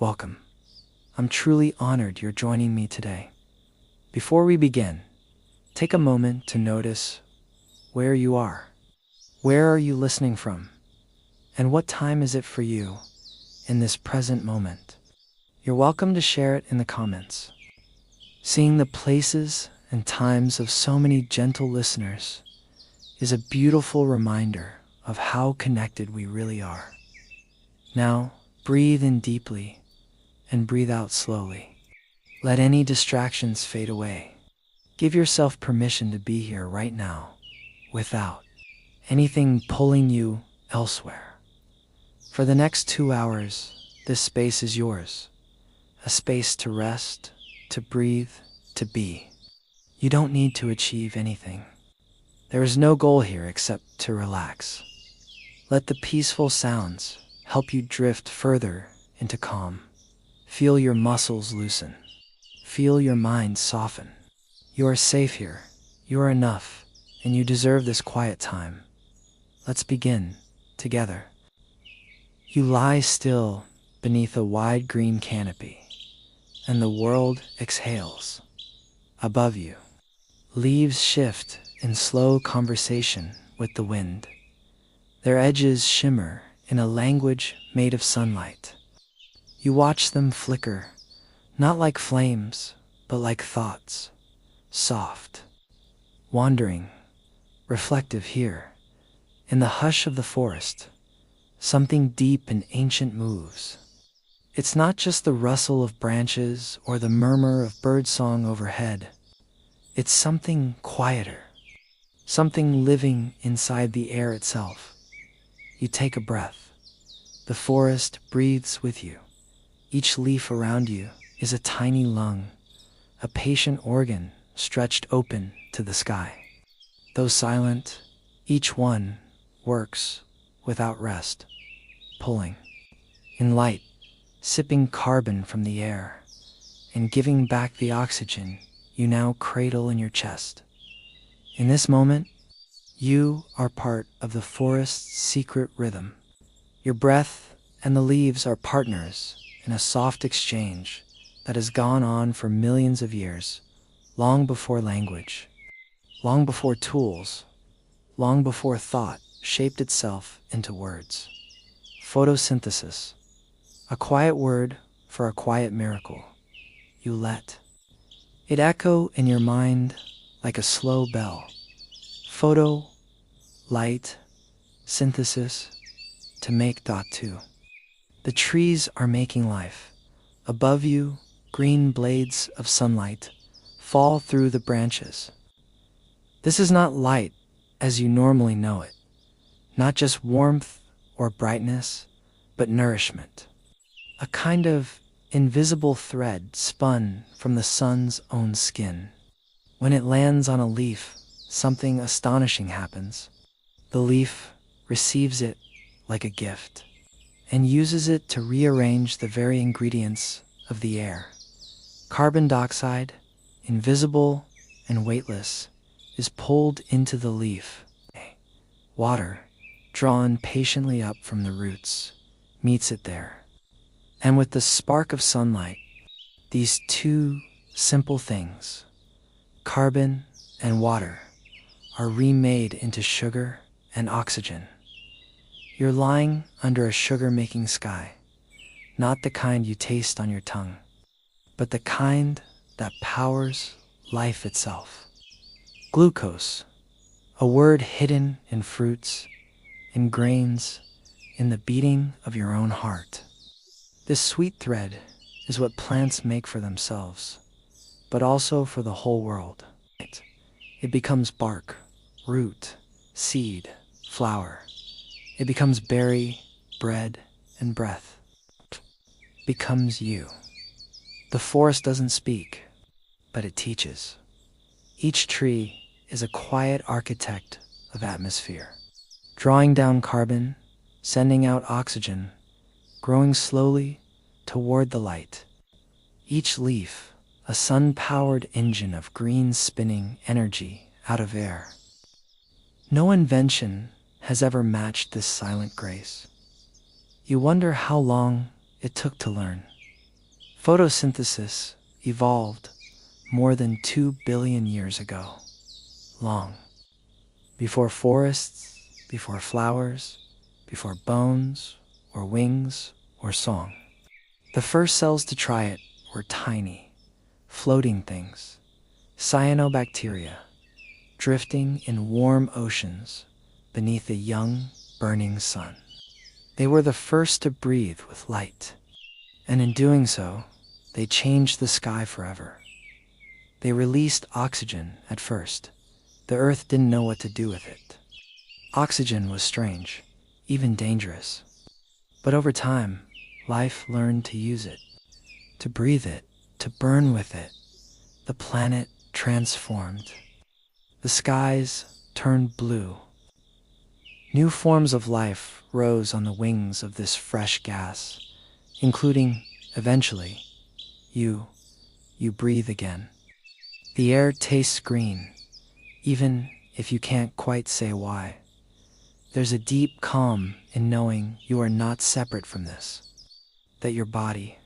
welcome. I'm truly honored you're joining me today. Before we begin, take a moment to notice where you are. Where are you listening from? And what time is it for you in this present moment? You're welcome to share it in the comments. Seeing the places and times of so many gentle listeners is a beautiful reminder of how connected we really are. Now, breathe in deeply and breathe out slowly. Let any distractions fade away. Give yourself permission to be here right now without anything pulling you elsewhere. For the next 2 hours, this space is yours. A space to rest, to breathe, to be. You don't need to achieve anything. There is no goal here except to relax. Let the peaceful sounds help you drift further into calm. Feel your muscles loosen. Feel your mind soften. You are safe here. You are enough, and you deserve this quiet time. Let's begin together. You lie still beneath a wide green canopy, and the world exhales. Above you, leaves shift in slow conversation with the wind. Their edges shimmer in a language made of sunlight. You watch them flicker, not like flames, but like thoughts, soft, wandering, reflective here. In the hush of the forest, something deep and ancient moves. It's not just the rustle of branches or the murmur of birdsong overhead. It's something quieter, something living inside the air itself. You take a breath. The forest breathes with you. Each leaf around you is a tiny lung, a patient organ stretched open to the sky. Though silent, each one works without rest, pulling in light, sipping carbon from the air, and giving back the oxygen you now cradle in your chest. In this moment, you are part of the forest's secret rhythm. Your breath and the leaves are partners in a soft exchange that has gone on for millions of years, long before language, long before tools, long before thought shaped itself into words. Photosynthesis, a quiet word for a quiet miracle. You let it echo in your mind like a slow bell. Photo, light, synthesis, to make dot two. The trees are making life. Above you, green blades of sunlight fall through the branches. This is not light as you normally know it, not just warmth or brightness, but nourishment. A kind of invisible thread spun from the sun's own skin. When it lands on a leaf, something astonishing happens. The leaf receives it like a gift and uses it to rearrange the very ingredients of the air. Carbon dioxide, invisible and weightless, is pulled into the leaf. Water, drawn patiently up from the roots, meets it there. And with the spark of sunlight, these two simple things, carbon and water, are remade into sugar and oxygen. You're lying under a sugar-making sky, not the kind you taste on your tongue, but the kind that powers life itself. Glucose, a word hidden in fruits, in grains, in the beating of your own heart. This sweet thread is what plants make for themselves, but also for the whole world. It becomes bark, root, seed, flower. It becomes berry, bread, and breath. Becomes you. The forest doesn't speak, but it teaches. Each tree is a quiet architect of atmosphere, drawing down carbon, sending out oxygen, growing slowly toward the light. Each leaf, a sun-powered engine of green spinning energy out of air. No invention has ever matched this silent grace. You wonder how long it took to learn. Photosynthesis evolved more than 2 billion years ago, long before forests, before flowers, before bones or wings or song. The first cells to try it were tiny, floating things, cyanobacteria, drifting in warm oceans beneath a young, burning sun. They were the first to breathe with light, and in doing so, they changed the sky forever. They released oxygen at first. The earth didn't know what to do with it. Oxygen was strange, even dangerous. But over time, life learned to use it, to breathe it, to burn with it. The planet transformed. The skies turned blue. New forms of life rose on the wings of this fresh gas, including, eventually, you breathe again. The air tastes green, even if you can't quite say why. There's a deep calm in knowing you are not separate from this, that your body,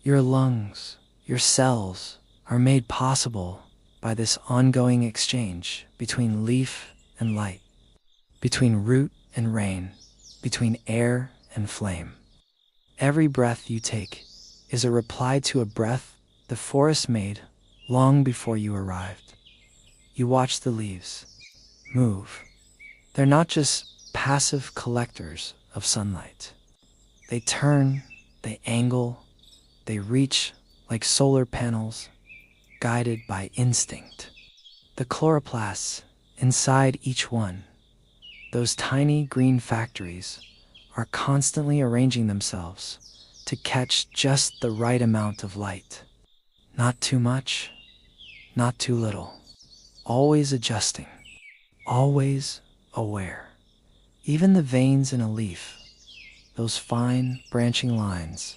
your lungs, your cells are made possible by this ongoing exchange between leaf and light, between root and rain, between air and flame. Every breath you take is a reply to a breath the forest made long before you arrived. You watch the leaves move. They're not just passive collectors of sunlight. They turn, they angle, they reach like solar panels, guided by instinct. The chloroplasts inside each one, those tiny green factories, are constantly arranging themselves to catch just the right amount of light. Not too much, not too little. Always adjusting, always aware. Even the veins in a leaf, those fine branching lines,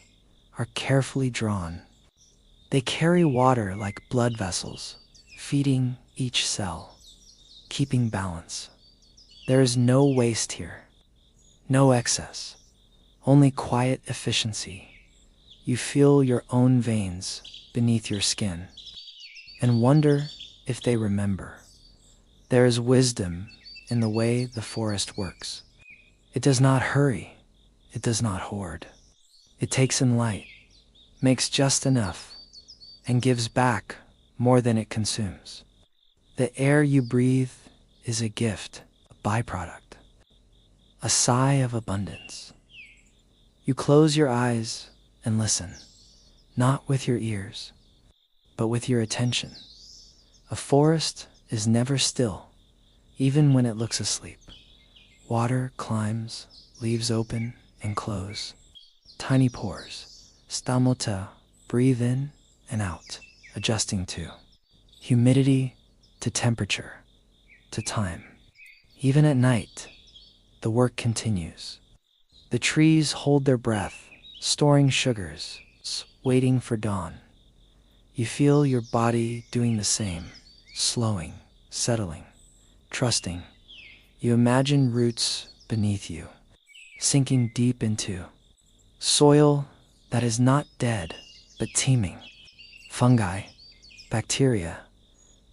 are carefully drawn. They carry water like blood vessels, feeding each cell, keeping balance. There is no waste here, no excess, only quiet efficiency. You feel your own veins beneath your skin and wonder if they remember. There is wisdom in the way the forest works. It does not hurry. It does not hoard. It takes in light, makes just enough, and gives back more than it consumes. The air you breathe is a gift, a byproduct, a sigh of abundance. You close your eyes and listen, not with your ears, but with your attention. A forest is never still, even when it looks asleep. Water climbs, leaves open and close. Tiny pores, stomata, breathe in and out, adjusting to humidity, to temperature, to time. Even at night, the work continues. The trees hold their breath, storing sugars, waiting for dawn. You feel your body doing the same, slowing, settling, trusting. You imagine roots beneath you, sinking deep into soil that is not dead, but teeming. Fungi, bacteria,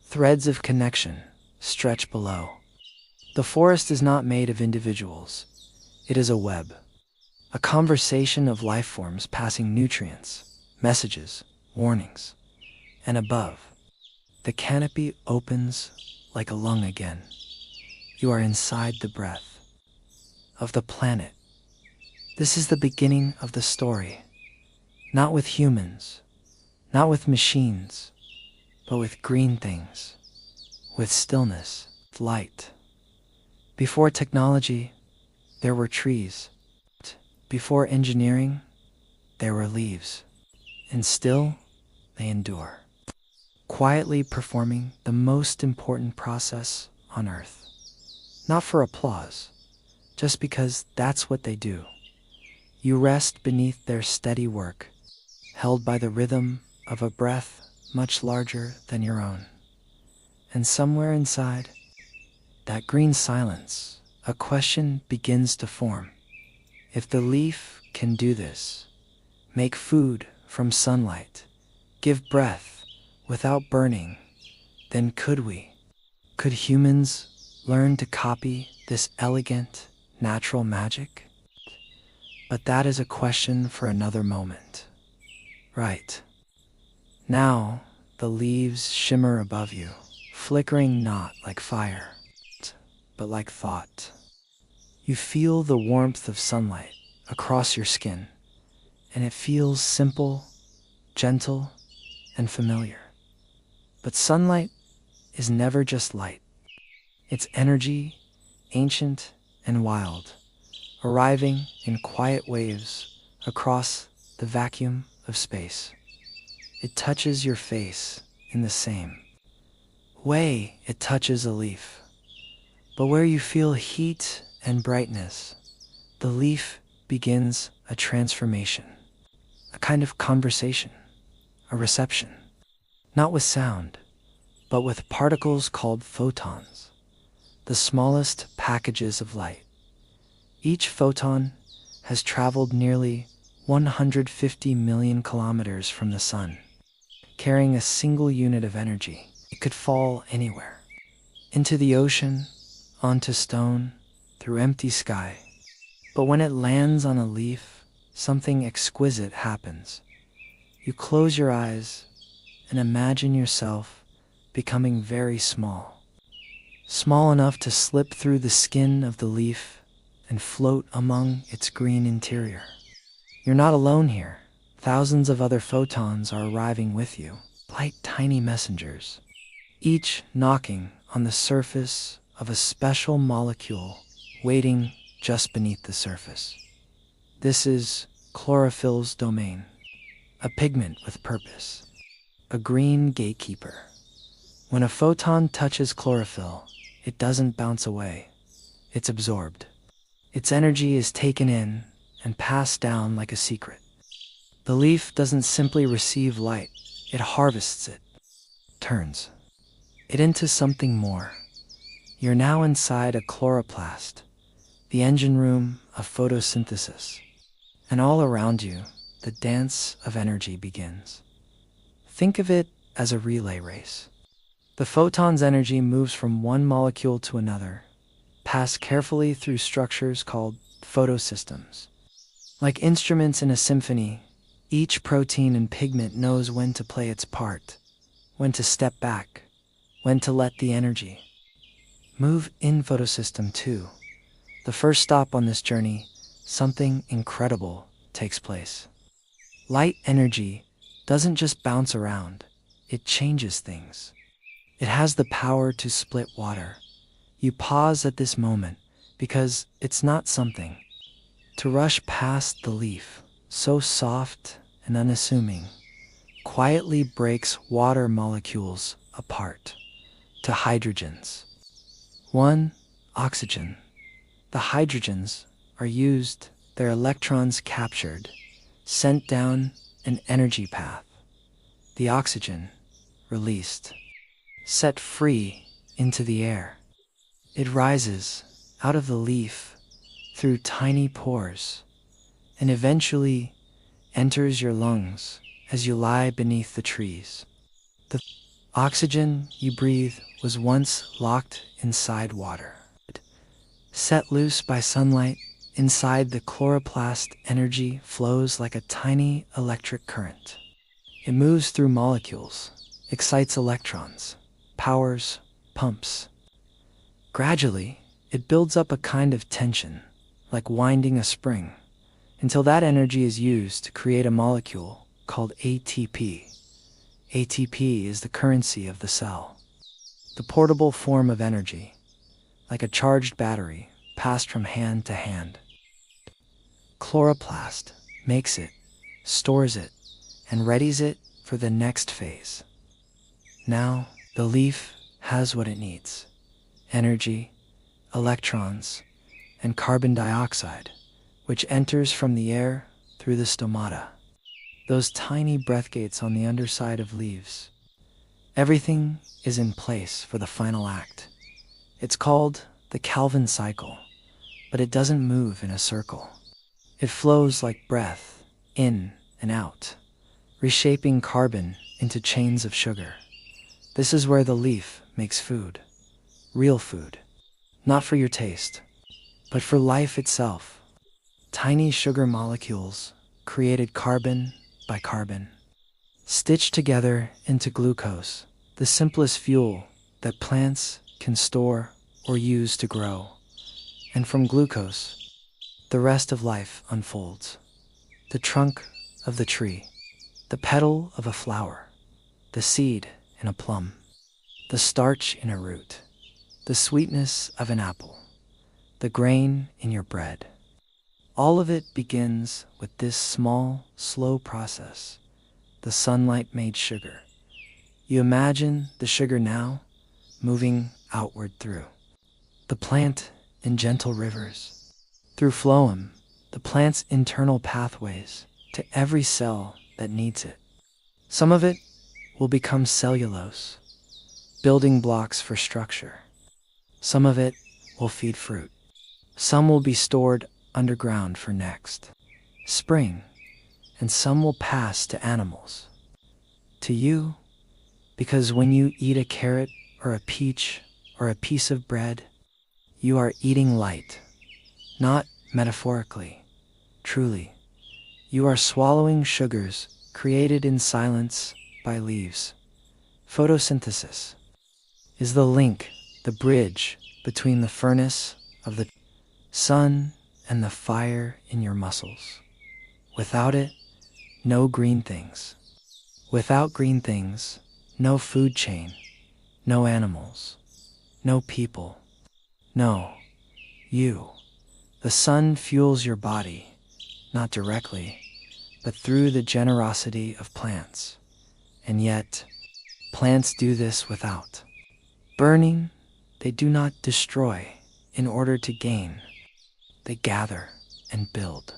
threads of connection stretch below. The forest is not made of individuals. It is a web, a conversation of life forms passing nutrients, messages, warnings. And above, the canopy opens like a lung again. You are inside the breath of the planet. This is the beginning of the story, not with humans, not with machines, but with green things, with stillness, light. Before technology, there were trees. Before engineering, there were leaves. And still, they endure, quietly performing the most important process on Earth. Not for applause, just because that's what they do. You rest beneath their steady work, held by the rhythm of a breath much larger than your own. And somewhere inside that green silence, a question begins to form. If the leaf can do this, make food from sunlight, give breath without burning, then could we? Could humans learn to copy this elegant, natural magic? But that is a question for another moment. Right. Now, the leaves shimmer above you, flickering not like fire, but like thought. You feel the warmth of sunlight across your skin, and it feels simple, gentle, and familiar. But sunlight is never just light. It's energy, ancient and wild, arriving in quiet waves across the vacuum of space. It touches your face in the same way it touches a leaf. But where you feel heat and brightness, the leaf begins a transformation, a kind of conversation, a reception, not with sound, but with particles called photons, the smallest packages of light. Each photon has traveled nearly 150 million kilometers from the sun, carrying a single unit of energy. It could fall anywhere, into the ocean, onto stone, through empty sky. But when it lands on a leaf, something exquisite happens. You close your eyes and imagine yourself becoming very small. Small enough to slip through the skin of the leaf and float among its green interior. You're not alone here. Thousands of other photons are arriving with you, like tiny messengers, each knocking on the surface of a special molecule waiting just beneath the surface. This is chlorophyll's domain, a pigment with purpose, a green gatekeeper. When a photon touches chlorophyll, it doesn't bounce away. It's absorbed. Its energy is taken in and passed down like a secret. The leaf doesn't simply receive light, it harvests it, turns it into something more. You're now inside a chloroplast, the engine room of photosynthesis. And all around you, the dance of energy begins. Think of it as a relay race. The photon's energy moves from one molecule to another, passed carefully through structures called photosystems. Like instruments in a symphony, each protein and pigment knows when to play its part, when to step back, when to let the energy move in photosystem 2. The first stop on this journey, something incredible takes place. Light energy doesn't just bounce around, it changes things. It has the power to split water. You pause at this moment because it's not something to rush past. The leaf, so soft and unassuming, quietly breaks water molecules apart to hydrogens. 1. Oxygen. The hydrogens are used, their electrons captured, sent down an energy path. The oxygen, released, set free into the air. It rises out of the leaf through tiny pores and eventually enters your lungs as you lie beneath the trees. The oxygen you breathe was once locked inside water. Set loose by sunlight, inside the chloroplast, energy flows like a tiny electric current. It moves through molecules, excites electrons, powers pumps. Gradually, it builds up a kind of tension, like winding a spring, until that energy is used to create a molecule called ATP. ATP is the currency of the cell, the portable form of energy, like a charged battery passed from hand to hand. Chloroplast makes it, stores it, and readies it for the next phase. Now, the leaf has what it needs: energy, electrons, and carbon dioxide, which enters from the air through the stomata, those tiny breath gates on the underside of leaves. Everything is in place for the final act. It's called the Calvin cycle, but it doesn't move in a circle. It flows like breath, in and out, reshaping carbon into chains of sugar. This is where the leaf makes food, real food, not for your taste, but for life itself. Tiny sugar molecules created carbon by carbon, stitched together into glucose, the simplest fuel that plants can store or use to grow. And from glucose, the rest of life unfolds. The trunk of the tree, the petal of a flower, the seed in a plum, the starch in a root, the sweetness of an apple, the grain in your bread. All of it begins with this small, slow process, the sunlight-made sugar. You imagine the sugar now moving outward through the plant in gentle rivers, through phloem, the plant's internal pathways, to every cell that needs it. Some of it will become cellulose, building blocks for structure. Some of it will feed fruit. Some will be stored underground for next spring, and some will pass to animals. To you, because when you eat a carrot or a peach or a piece of bread, you are eating light, not metaphorically, truly. You are swallowing sugars created in silence by leaves. Photosynthesis is the link, the bridge between the furnace of the sun and the fire in your muscles. Without it, no green things. Without green things, no food chain, no animals, no people, no you. The sun fuels your body, not directly, but through the generosity of plants. And yet, plants do this without burning. They do not destroy in order to gain. They gather and build.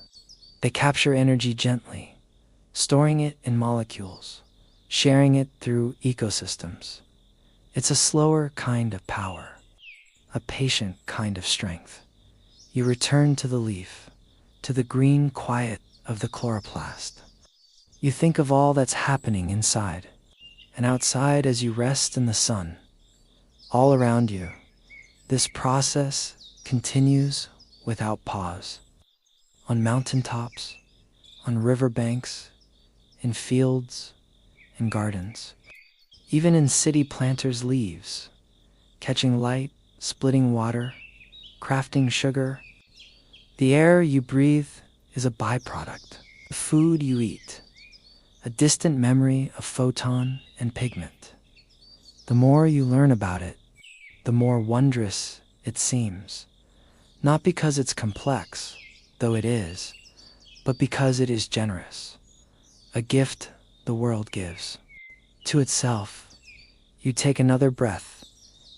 They capture energy gently, storing it in molecules, sharing it through ecosystems. It's a slower kind of power, a patient kind of strength. You return to the leaf, to the green quiet of the chloroplast. You think of all that's happening inside and outside as you rest in the sun. All around you, this process continues without pause. On mountaintops, on riverbanks, in fields, in gardens, even in city planters' leaves, catching light, splitting water, crafting sugar. The air you breathe is a byproduct. The food you eat, a distant memory of photon and pigment. The more you learn about it, the more wondrous it seems. Not because it's complex, though it is, but because it is generous. A gift the world gives to itself. You take another breath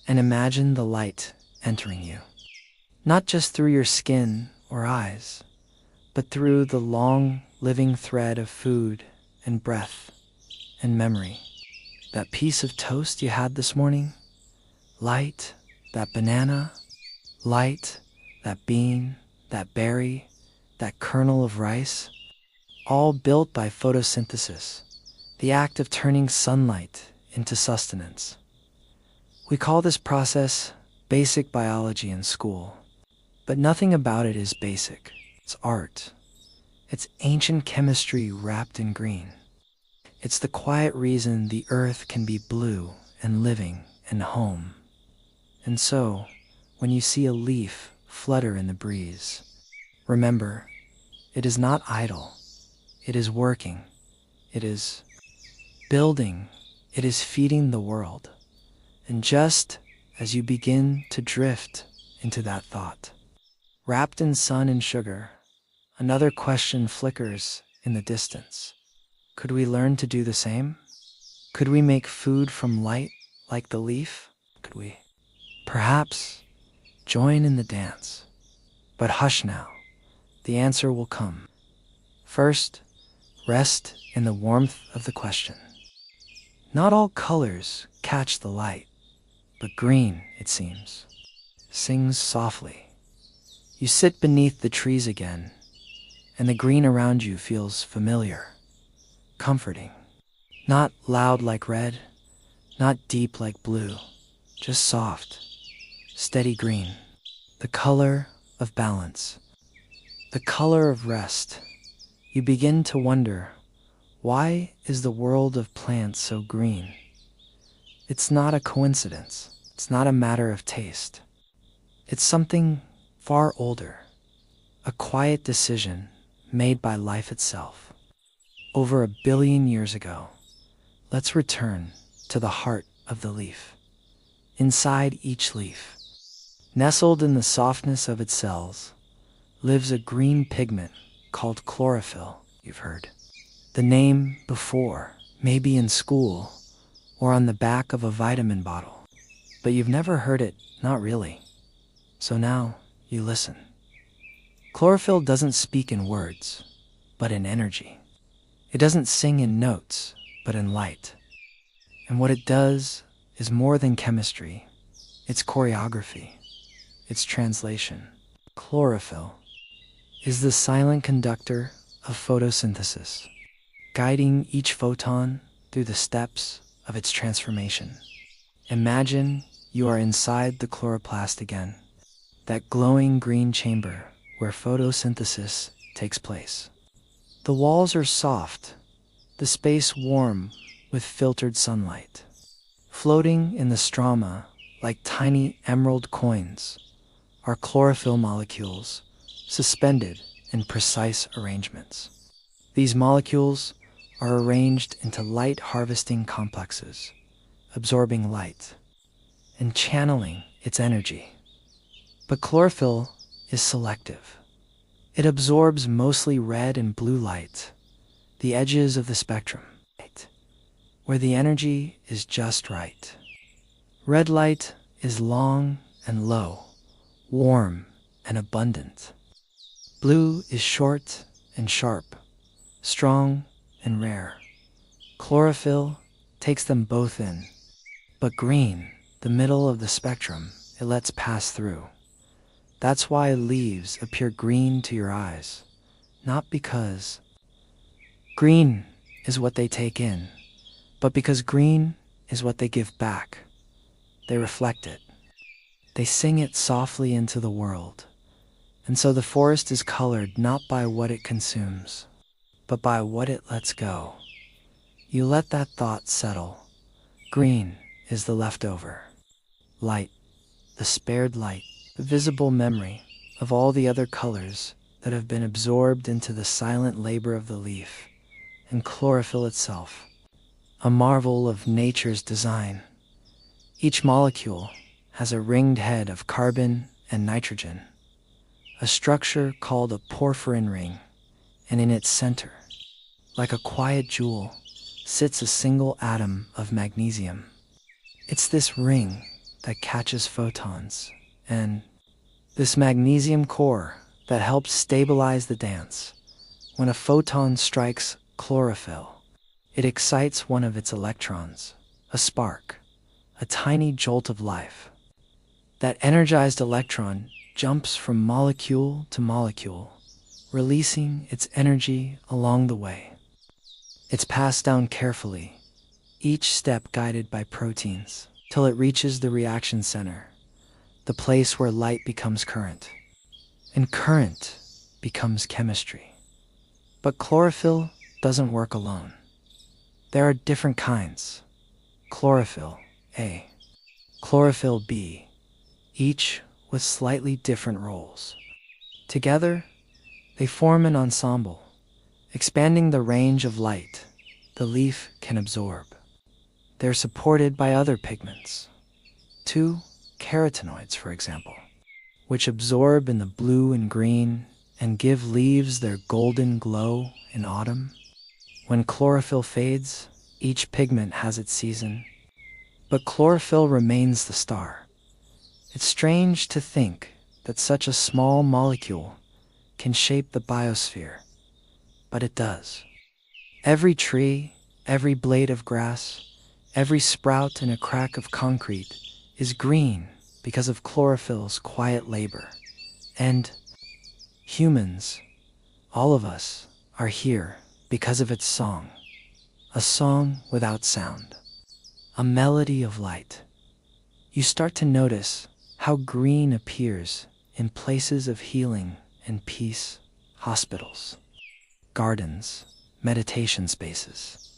and imagine the light entering you. Not just through your skin or eyes, but through the long, living thread of food and breath and memory. That piece of toast you had this morning, light, that banana, light, that bean, that berry, that kernel of rice, all built by photosynthesis, the act of turning sunlight into sustenance. We call this process basic biology in school, but nothing about it is basic. It's art. It's ancient chemistry wrapped in green. It's the quiet reason the earth can be blue and living and home. And so, when you see a leaf flutter in the breeze, remember, it is not idle. It is working. It is building. It is feeding the world. And just as you begin to drift into that thought, wrapped in sun and sugar, another question flickers in the distance. Could we learn to do the same? Could we make food from light like the leaf? Could we perhaps join in the dance? But hush now, the answer will come. First, rest in the warmth of the question. Not all colors catch the light, but green, it seems, sings softly. You sit beneath the trees again, and the green around you feels familiar, comforting. Not loud like red, not deep like blue, just soft, steady green. The color of balance, the color of rest. You begin to wonder, why is the world of plants so green? It's not a coincidence. It's not a matter of taste. It's something far older, a quiet decision made by life itself. Over 1 billion years ago, let's return to the heart of the leaf. Inside each leaf, nestled in the softness of its cells, lives a green pigment called chlorophyll. You've heard the name before, maybe in school or on the back of a vitamin bottle, but you've never heard it, not really. So now you listen. Chlorophyll doesn't speak in words, but in energy. It doesn't sing in notes, but in light. And what it does is more than chemistry. It's choreography. It's translation. Chlorophyll is the silent conductor of photosynthesis, guiding each photon through the steps of its transformation. Imagine you are inside the chloroplast again, that glowing green chamber where photosynthesis takes place. The walls are soft, the space warm with filtered sunlight. Floating in the stroma like tiny emerald coins are chlorophyll molecules suspended in precise arrangements. These molecules are arranged into light-harvesting complexes, absorbing light and channeling its energy. But chlorophyll is selective. It absorbs mostly red and blue light, the edges of the spectrum, where the energy is just right. Red light is long and low, warm and abundant. Blue is short and sharp, strong and rare. Chlorophyll takes them both in. But green, the middle of the spectrum, it lets pass through. That's why leaves appear green to your eyes, not because green is what they take in, but because green is what they give back. They reflect it. They sing it softly into the world. And so the forest is colored not by what it consumes, but by what it lets go. You let that thought settle. Green is the leftover. Light, the spared light, the visible memory of all the other colors that have been absorbed into the silent labor of the leaf, and chlorophyll itself, a marvel of nature's design. Each molecule has a ringed head of carbon and nitrogen, a structure called a porphyrin ring, and in its center, like a quiet jewel, sits a single atom of magnesium. It's this ring that catches photons, and this magnesium core that helps stabilize the dance. When a photon strikes chlorophyll, it excites one of its electrons, a spark, a tiny jolt of life. That energized electron jumps from molecule to molecule, releasing its energy along the way. It's passed down carefully, each step guided by proteins, till it reaches the reaction center, the place where light becomes current, and current becomes chemistry. But chlorophyll doesn't work alone. There are different kinds. Chlorophyll A, chlorophyll B, each with slightly different roles. Together, they form an ensemble, expanding the range of light the leaf can absorb. They're supported by other pigments, 2 carotenoids, for example, which absorb in the blue and green and give leaves their golden glow in autumn. When chlorophyll fades, each pigment has its season, but chlorophyll remains the star. It's strange to think that such a small molecule can shape the biosphere, but it does. Every tree, every blade of grass, every sprout in a crack of concrete is green because of chlorophyll's quiet labor. And humans, all of us, are here because of its song. a song without sound, a melody of light. You start to notice how green appears in places of healing and peace, hospitals, gardens, meditation spaces.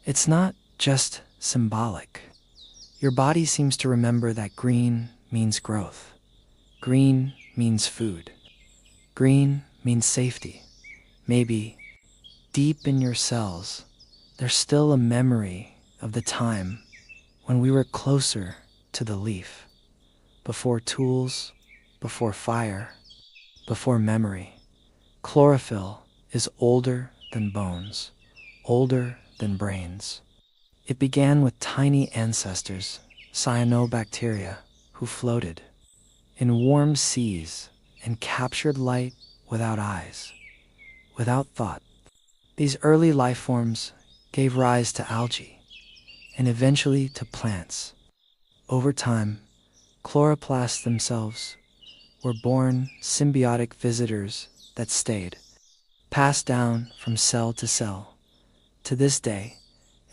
It's not just symbolic. Your body seems to remember that green means growth. Green means food. Green means safety. Maybe deep in your cells, there's still a memory of the time when we were closer to the leaf, before tools, before fire, before memory. Chlorophyll is older than bones, older than brains. It began with tiny ancestors, cyanobacteria, who floated in warm seas and captured light without eyes, without thought. These early life forms gave rise to algae and eventually to plants. Over time, chloroplasts themselves were born symbiotic visitors that stayed, passed down from cell to cell. To this day,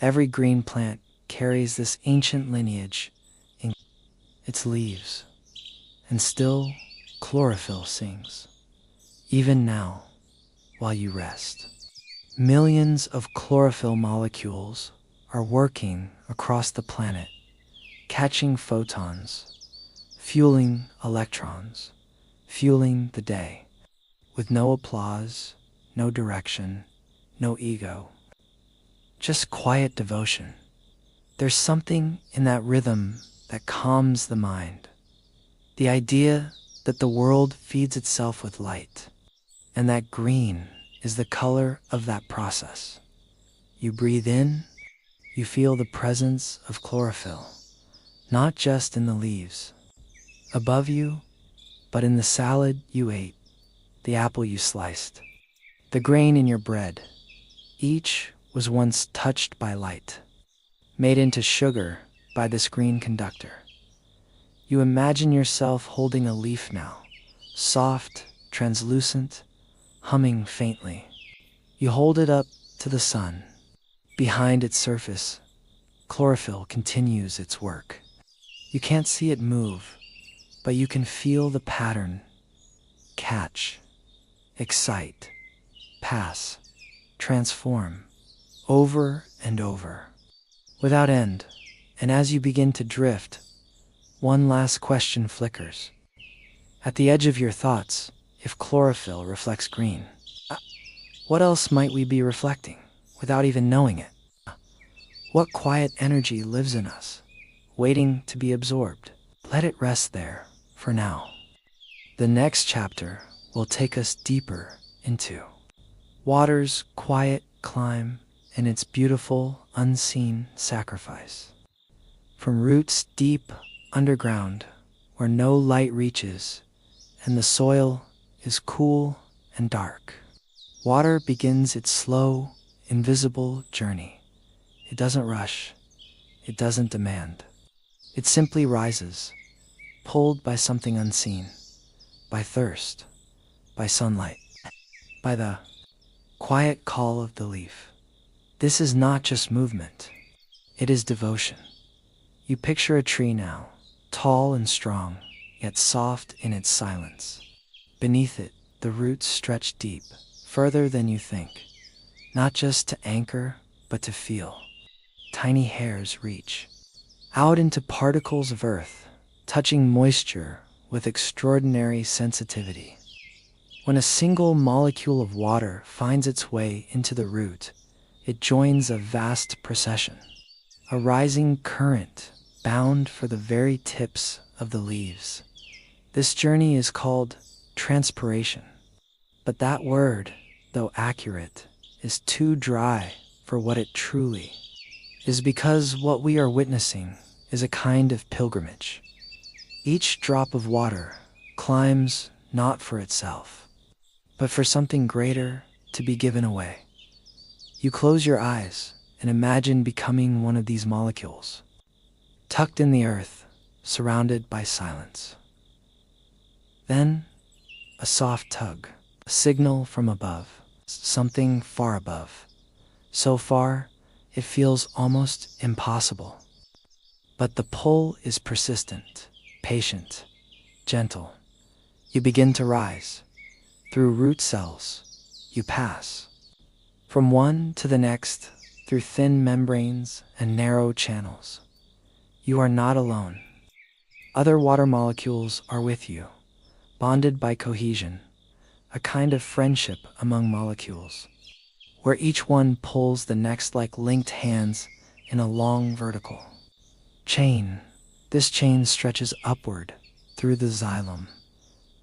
every green plant carries this ancient lineage in its leaves, and still chlorophyll sings. Even now, while you rest, millions of chlorophyll molecules are working across the planet, catching photons, fueling electrons, fueling the day, with no applause, no direction, no ego, just quiet devotion. There's something in that rhythm that calms the mind. The idea that the world feeds itself with light, and that green is the color of that process. You breathe in, you feel the presence of chlorophyll, not just in the leaves above you, but in the salad you ate, the apple you sliced, the grain in your bread. Each was once touched by light, made into sugar by this green conductor. You imagine yourself holding a leaf now, soft, translucent, humming faintly. You hold it up to the sun. Behind its surface, chlorophyll continues its work. You can't see it move, but you can feel the pattern. Catch, excite, pass, transform, over and over, without end. And as you begin to drift, one last question flickers. At the edge of your thoughts, if chlorophyll reflects green, what else might we be reflecting without even knowing it? What quiet energy lives in us, waiting to be absorbed? Let it rest there for now. The next chapter will take us deeper into water's quiet climb and its beautiful, unseen sacrifice. From roots deep underground, where no light reaches, and the soil is cool and dark, water begins its slow, invisible journey. It doesn't rush. It doesn't demand. It simply rises, pulled by something unseen, by thirst, by sunlight, by the quiet call of the leaf. This is not just movement. It is devotion. You picture a tree now, tall and strong, yet soft in its silence. Beneath it, the roots stretch deep, further than you think, not just to anchor, but to feel. Tiny hairs reach out into particles of earth, touching moisture with extraordinary sensitivity. When a single molecule of water finds its way into the root, it joins a vast procession, a rising current bound for the very tips of the leaves. This journey is called transpiration. But that word, though accurate, is too dry for what it truly is, because what we are witnessing is a kind of pilgrimage. Each drop of water climbs not for itself, but for something greater to be given away. You close your eyes and imagine becoming one of these molecules, tucked in the earth, surrounded by silence. Then, a soft tug, a signal from above, something far above. So far, it feels almost impossible. But the pull is persistent, patient, gentle. You begin to rise. Through root cells, you pass. From one to the next, through thin membranes and narrow channels. You are not alone. Other water molecules are with you, bonded by cohesion, a kind of friendship among molecules, where each one pulls the next like linked hands in a long vertical chain. This chain stretches upward through the xylem,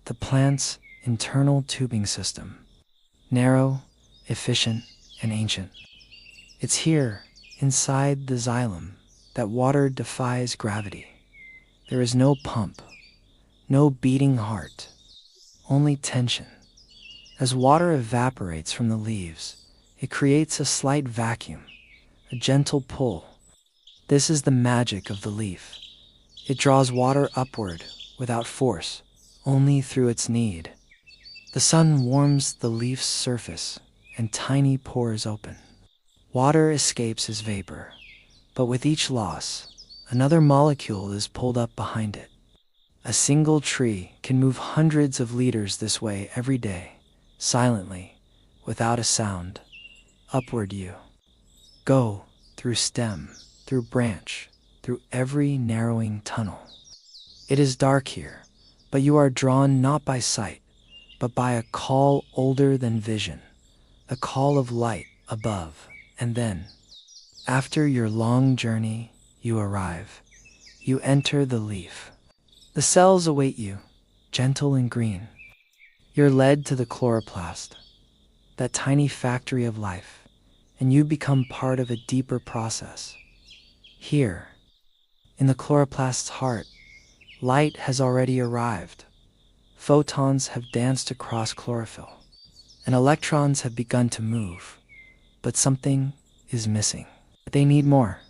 the plant's internal tubing system, narrow, efficient, and ancient. It's here, inside the xylem, that water defies gravity. There is no pump, no beating heart, only tension. As water evaporates from the leaves, it creates a slight vacuum, a gentle pull. This is the magic of the leaf. It draws water upward without force, only through its need. The sun warms the leaf's surface, and tiny pores open. Water escapes as vapor, but with each loss, another molecule is pulled up behind it. A single tree can move hundreds of liters this way every day, silently, without a sound. Upward you go, through stem, through branch, through every narrowing tunnel. It is dark here, but you are drawn not by sight, but by a call older than vision, the call of light above. And then, after your long journey, you arrive. You enter the leaf. The cells await you, gentle and green. You're led to the chloroplast, that tiny factory of life, and you become part of a deeper process. Here, in the chloroplast's heart, light has already arrived. Photons have danced across chlorophyll, and electrons have begun to move. But something is missing. They need more.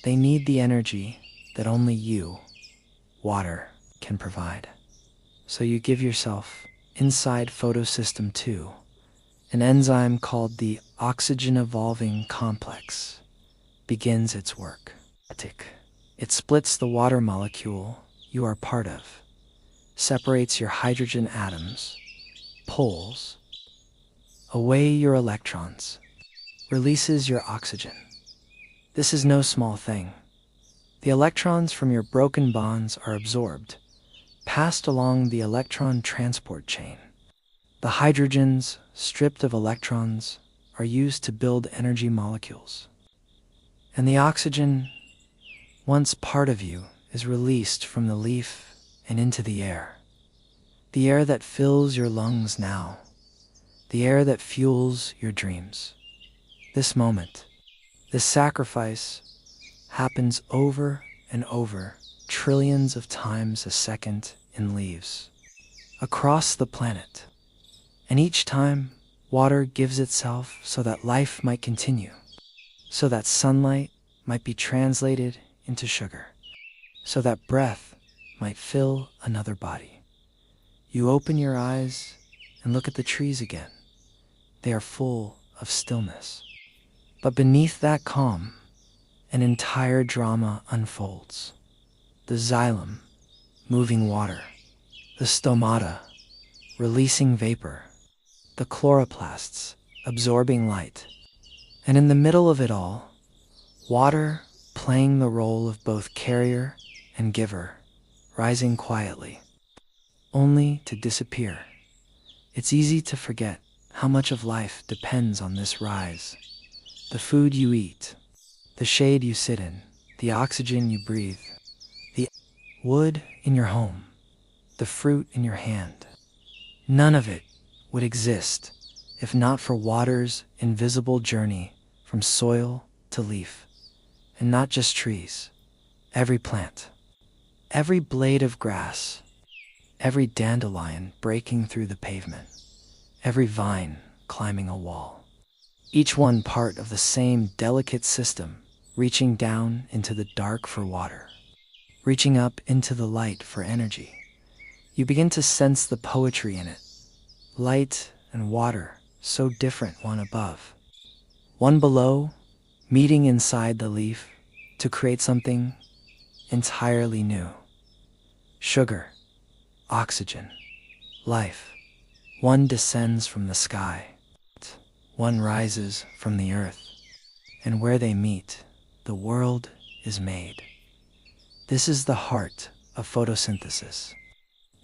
They need the energy that only you, water, can provide. So you give yourself, inside photosystem 2, an enzyme called the oxygen evolving complex begins its work. It splits the water molecule you are part of, separates your hydrogen atoms, pulls away your electrons, releases your oxygen. This is no small thing. The electrons from your broken bonds are absorbed, passed along the electron transport chain. The hydrogens, stripped of electrons, are used to build energy molecules. And the oxygen, once part of you, is released from the leaf and into the air. The air that fills your lungs now. The air that fuels your dreams. This moment, this sacrifice, happens over and over, trillions of times a second in leaves, across the planet. And each time, water gives itself so that life might continue, so that sunlight might be translated into sugar, so that breath might fill another body. You open your eyes and look at the trees again. They are full of stillness. But beneath that calm, an entire drama unfolds. The xylem, moving water. The stomata, releasing vapor. The chloroplasts, absorbing light. And in the middle of it all, water playing the role of both carrier and giver, rising quietly, only to disappear. It's easy to forget how much of life depends on this rise. The food you eat, the shade you sit in, the oxygen you breathe, the wood in your home, the fruit in your hand. None of it would exist if not for water's invisible journey from soil to leaf. And not just trees, every plant, every blade of grass, every dandelion breaking through the pavement, every vine climbing a wall. Each one part of the same delicate system, reaching down into the dark for water, reaching up into the light for energy. You begin to sense the poetry in it. Light and water, so different one above. One below, meeting inside the leaf to create something entirely new. Sugar, oxygen, life. One descends from the sky, one rises from the earth, and where they meet, the world is made. This is the heart of photosynthesis.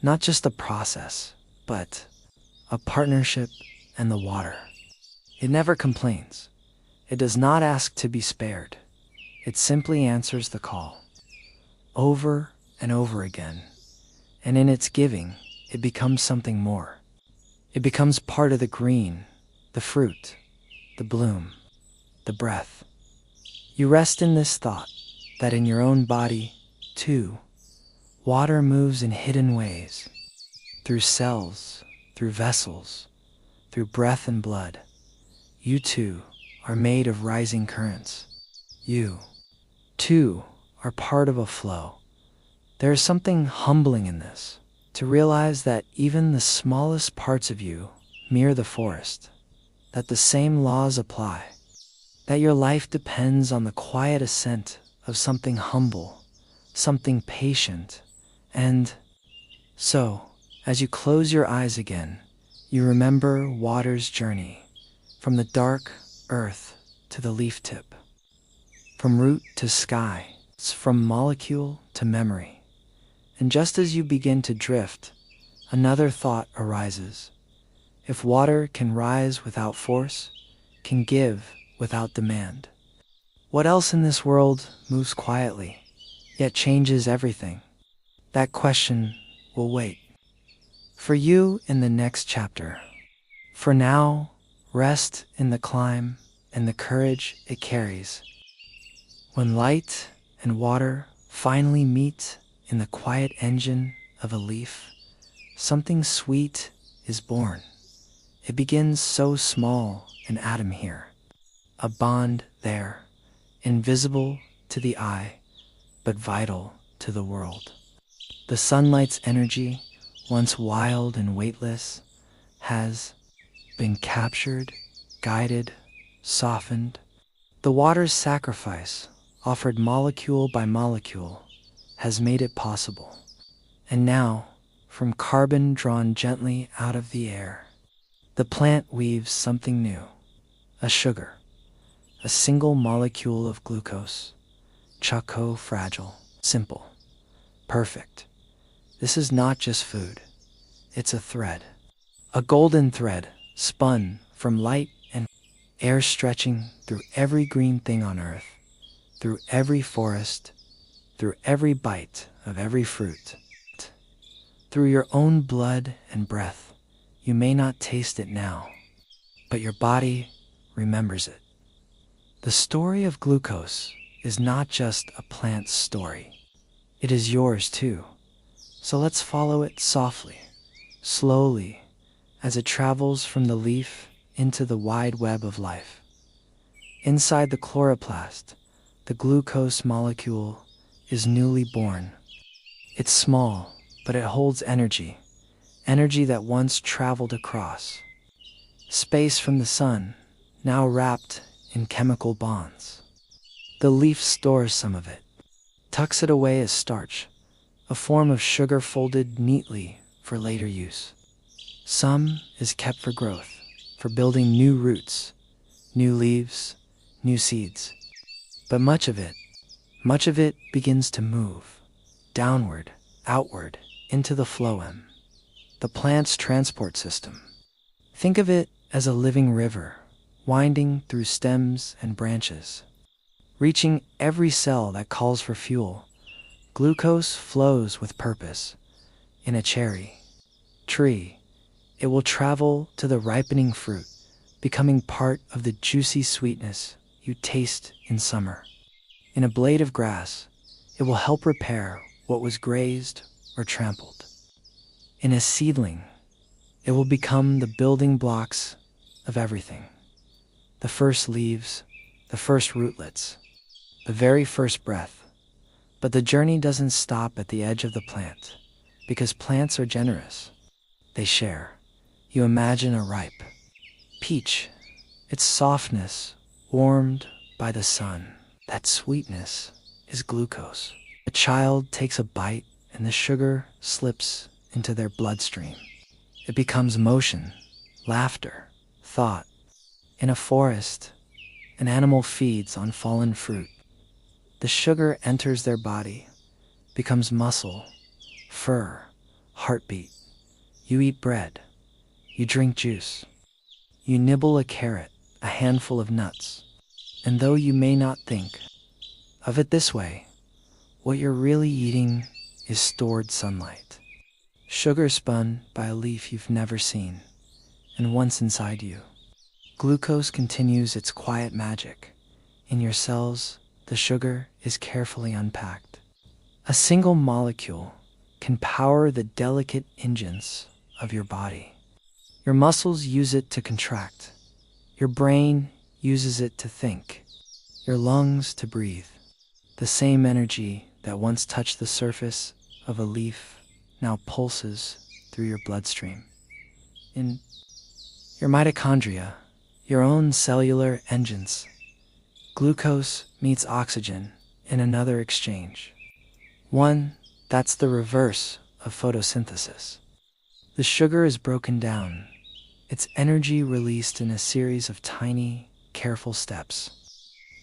Not just a process, but a partnership and the water. It never complains. It does not ask to be spared. It simply answers the call, over and over again. And in its giving, it becomes something more. It becomes part of the green, the fruit, the bloom, the breath. You rest in this thought that in your own body, too, water moves in hidden ways, through cells, through vessels, through breath and blood. You too are made of rising currents. You, too, are part of a flow. There is something humbling in this, to realize that even the smallest parts of you mirror the forest, that the same laws apply, that your life depends on the quiet ascent of something humble, something patient, and so, as you close your eyes again, you remember water's journey, from the dark earth to the leaf tip, from root to sky, from molecule to memory. And just as you begin to drift, another thought arises. If water can rise without force, can give without demand, what else in this world moves quietly, yet changes everything? That question will wait for you in the next chapter. For now, rest in the climb and the courage it carries. When light and water finally meet in the quiet engine of a leaf, something sweet is born. It begins so small, an atom here, a bond there, invisible to the eye, but vital to the world. The sunlight's energy, once wild and weightless, has been captured, guided, softened. The water's sacrifice, offered molecule by molecule, has made it possible. And now, from carbon drawn gently out of the air, the plant weaves something new, a sugar, a single molecule of glucose, choco-fragile, simple, perfect. This is not just food, it's a thread, a golden thread spun from light and air stretching through every green thing on earth, through every forest, through every bite of every fruit, through your own blood and breath. You may not taste it now, but your body remembers it. The story of glucose is not just a plant's story. It is yours too. So let's follow it softly, slowly, as it travels from the leaf into the wide web of life. Inside the chloroplast, the glucose molecule is newly born. It's small, but it holds energy, energy that once traveled across space from the sun, now wrapped in chemical bonds. The leaf stores some of it, tucks it away as starch, a form of sugar folded neatly for later use. Some is kept for growth, for building new roots, new leaves, new seeds. But much of it begins to move, downward, outward, into the phloem, the plant's transport system. Think of it as a living river, winding through stems and branches, reaching every cell that calls for fuel. Glucose flows with purpose. In a cherry tree, it will travel to the ripening fruit, becoming part of the juicy sweetness you taste in summer. In a blade of grass, it will help repair what was grazed or trampled. In a seedling, it will become the building blocks of everything. The first leaves, the first rootlets, the very first breath. But the journey doesn't stop at the edge of the plant, because plants are generous. They share. You imagine a ripe peach, its softness warmed by the sun. That sweetness is glucose. A child takes a bite and the sugar slips into their bloodstream. It becomes motion, laughter, thought. In a forest, an animal feeds on fallen fruit. The sugar enters their body, becomes muscle, fur, heartbeat. You eat bread. You drink juice. You nibble a carrot, a handful of nuts. And though you may not think of it this way, what you're really eating is stored sunlight. Sugar spun by a leaf you've never seen, and once inside you. Glucose continues its quiet magic. In your cells, the sugar is carefully unpacked. A single molecule can power the delicate engines of your body. Your muscles use it to contract. Your brain uses it to think. Your lungs to breathe. The same energy that once touched the surface of a leaf now pulses through your bloodstream. In your mitochondria, your own cellular engines, glucose meets oxygen in another exchange. One that's the reverse of photosynthesis. The sugar is broken down, its energy released in a series of tiny, careful steps.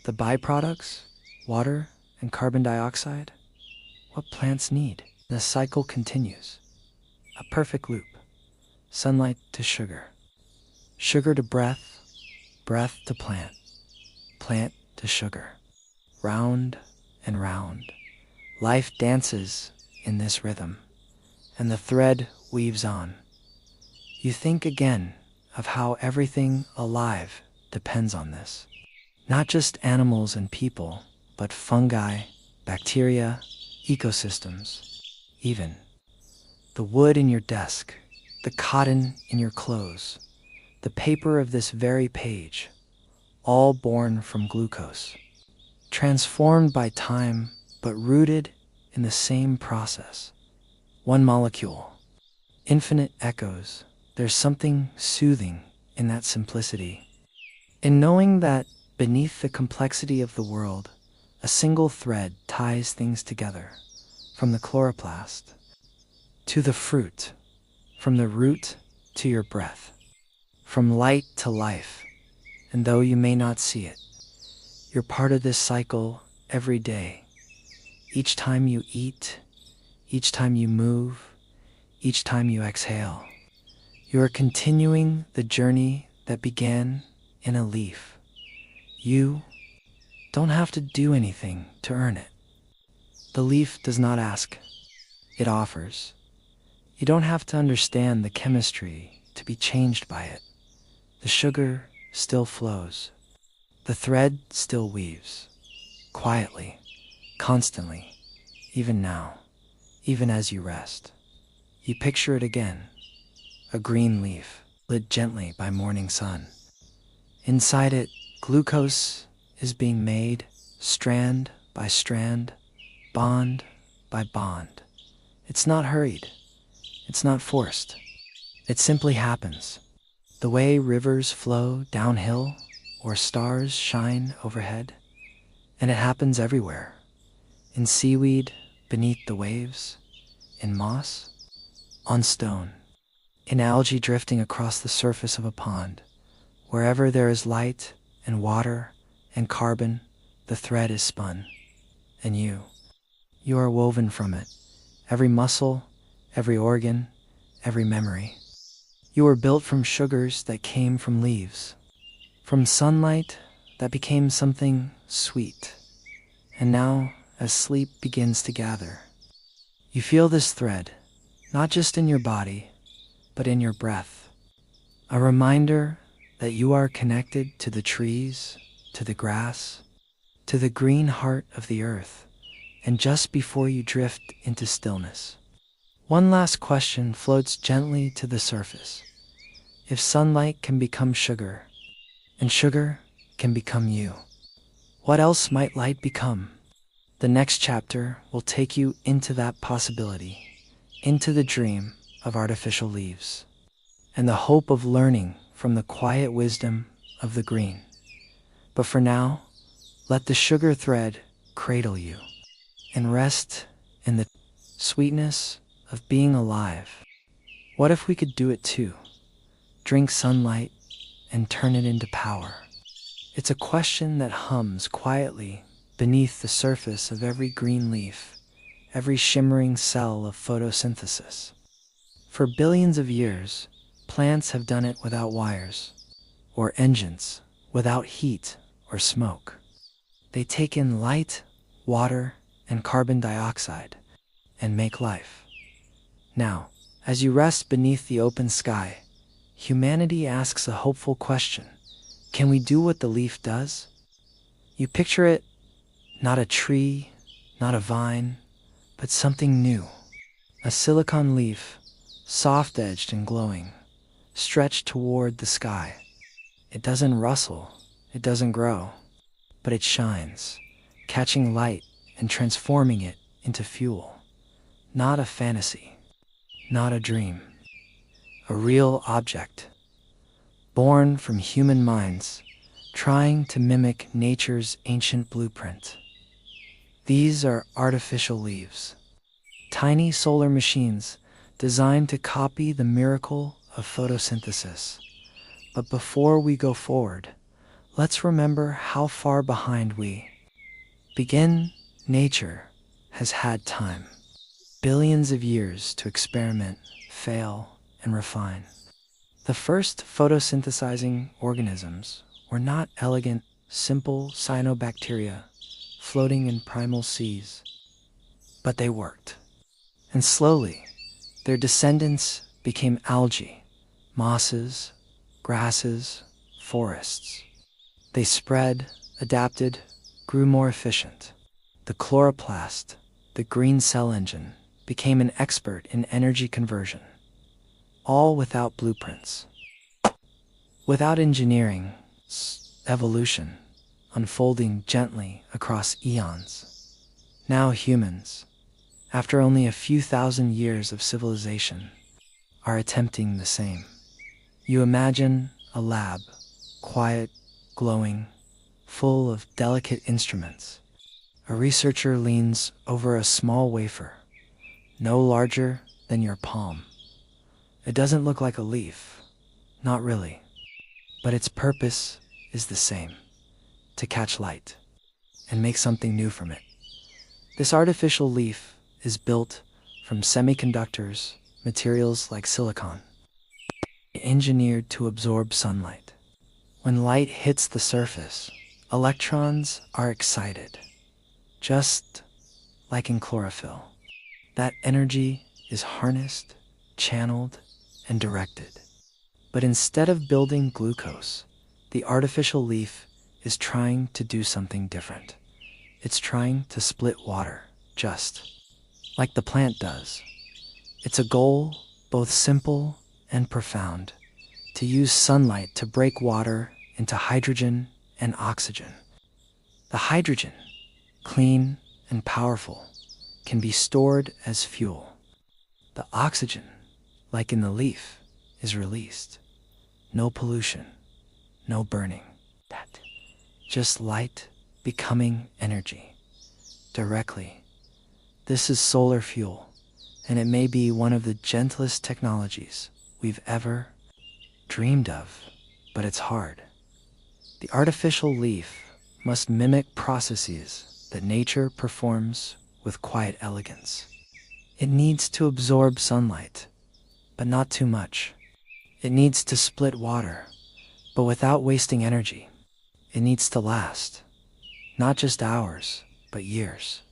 The byproducts, water and carbon dioxide, what plants need. The cycle continues. A perfect loop. Sunlight to sugar. Sugar to breath, breath to plant, plant to sugar. Round and round. Life dances in this rhythm, and the thread weaves on. You think again of how everything alive depends on this. Not just animals and people, but fungi, bacteria, ecosystems. Even the wood in your desk, the cotton in your clothes, the paper of this very page, all born from glucose, transformed by time but rooted in the same process. One molecule, infinite echoes. There's something soothing in that simplicity, in knowing that beneath the complexity of the world, a single thread ties things together, from the chloroplast to the fruit, from the root to your breath, from light to life. And though you may not see it, you're part of this cycle every day. Each time you eat, each time you move, each time you exhale, you are continuing the journey that began in a leaf. You don't have to do anything to earn it. The leaf does not ask, it offers. You don't have to understand the chemistry to be changed by it. The sugar still flows. The thread still weaves, quietly, constantly, even now, even as you rest. You picture it again, a green leaf lit gently by morning sun. Inside it, glucose is being made, strand by strand, bond by bond. It's not hurried. It's not forced. It simply happens. The way rivers flow downhill or stars shine overhead. And it happens everywhere. In seaweed, beneath the waves. In moss, on stone. In algae drifting across the surface of a pond. Wherever there is light and water and carbon, the thread is spun. And you are woven from it. Every muscle, every organ, every memory. You were built from sugars that came from leaves, from sunlight that became something sweet. And now, as sleep begins to gather, you feel this thread, not just in your body, but in your breath. A reminder that you are connected to the trees, to the grass, to the green heart of the earth. And just before you drift into stillness, one last question floats gently to the surface. If sunlight can become sugar, and sugar can become you, what else might light become? The next chapter will take you into that possibility, into the dream of artificial leaves, and the hope of learning from the quiet wisdom of the green. But for now, Let the sugar thread cradle you and rest in the sweetness of being alive. What if we could do it too? Drink sunlight and turn it into power. It's a question that hums quietly beneath the surface of every green leaf, every shimmering cell of photosynthesis. For billions of years, plants have done it without wires or engines, without heat or smoke. They take in light, water, and carbon dioxide and make life. Now, as you rest beneath the open sky, humanity asks a hopeful question. Can we do what the leaf does? You picture it, not a tree, not a vine, but something new. A silicon leaf, soft-edged and glowing, stretched toward the sky. It doesn't rustle, it doesn't grow, but it shines, catching light and transforming it into fuel. Not a fantasy, not a dream, a real object, born from human minds, trying to mimic nature's ancient blueprint. These are artificial leaves, tiny solar machines designed to copy the miracle of photosynthesis. But before we go forward, let's remember how far behind we begin. Nature has had time, billions of years to experiment, fail, and refine. The first photosynthesizing organisms were not elegant, simple cyanobacteria floating in primal seas, but they worked. And slowly, their descendants became algae, mosses, grasses, forests. They spread, adapted, grew more efficient. The chloroplast, the green cell engine, became an expert in energy conversion, all without blueprints, without engineering, evolution, unfolding gently across eons. Now humans, after only a few thousand years of civilization, are attempting the same. You imagine a lab, quiet, glowing, full of delicate instruments. A researcher leans over a small wafer, no larger than your palm. It doesn't look like a leaf, not really, but its purpose is the same: to catch light and make something new from it. This artificial leaf is built from semiconductors, materials like silicon, engineered to absorb sunlight. When light hits the surface, electrons are excited, just like in chlorophyll. That energy is harnessed, channeled, and directed. But instead of building glucose, the artificial leaf is trying to do something different. It's trying to split water, just like the plant does. It's a goal both simple and profound: to use sunlight to break water into hydrogen and oxygen. The hydrogen, clean and powerful, can be stored as fuel. The oxygen, like in the leaf, is released. No pollution, no burning. Just light becoming energy, directly. This is solar fuel, and it may be one of the gentlest technologies we've ever dreamed of, but it's hard. The artificial leaf must mimic processes that nature performs with quiet elegance. It needs to absorb sunlight, but not too much. It needs to split water, but without wasting energy. It needs to last, not just hours, but years.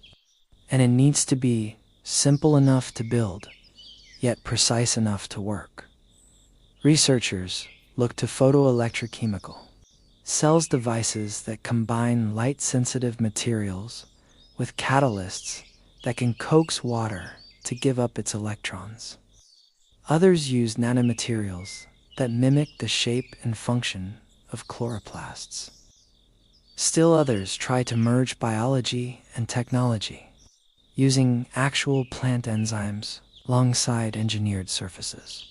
And it needs to be simple enough to build, yet precise enough to work. Researchers look to photoelectrochemical cells, devices that combine light-sensitive materials with catalysts that can coax water to give up its electrons. Others use nanomaterials that mimic the shape and function of chloroplasts. Still others try to merge biology and technology, using actual plant enzymes alongside engineered surfaces.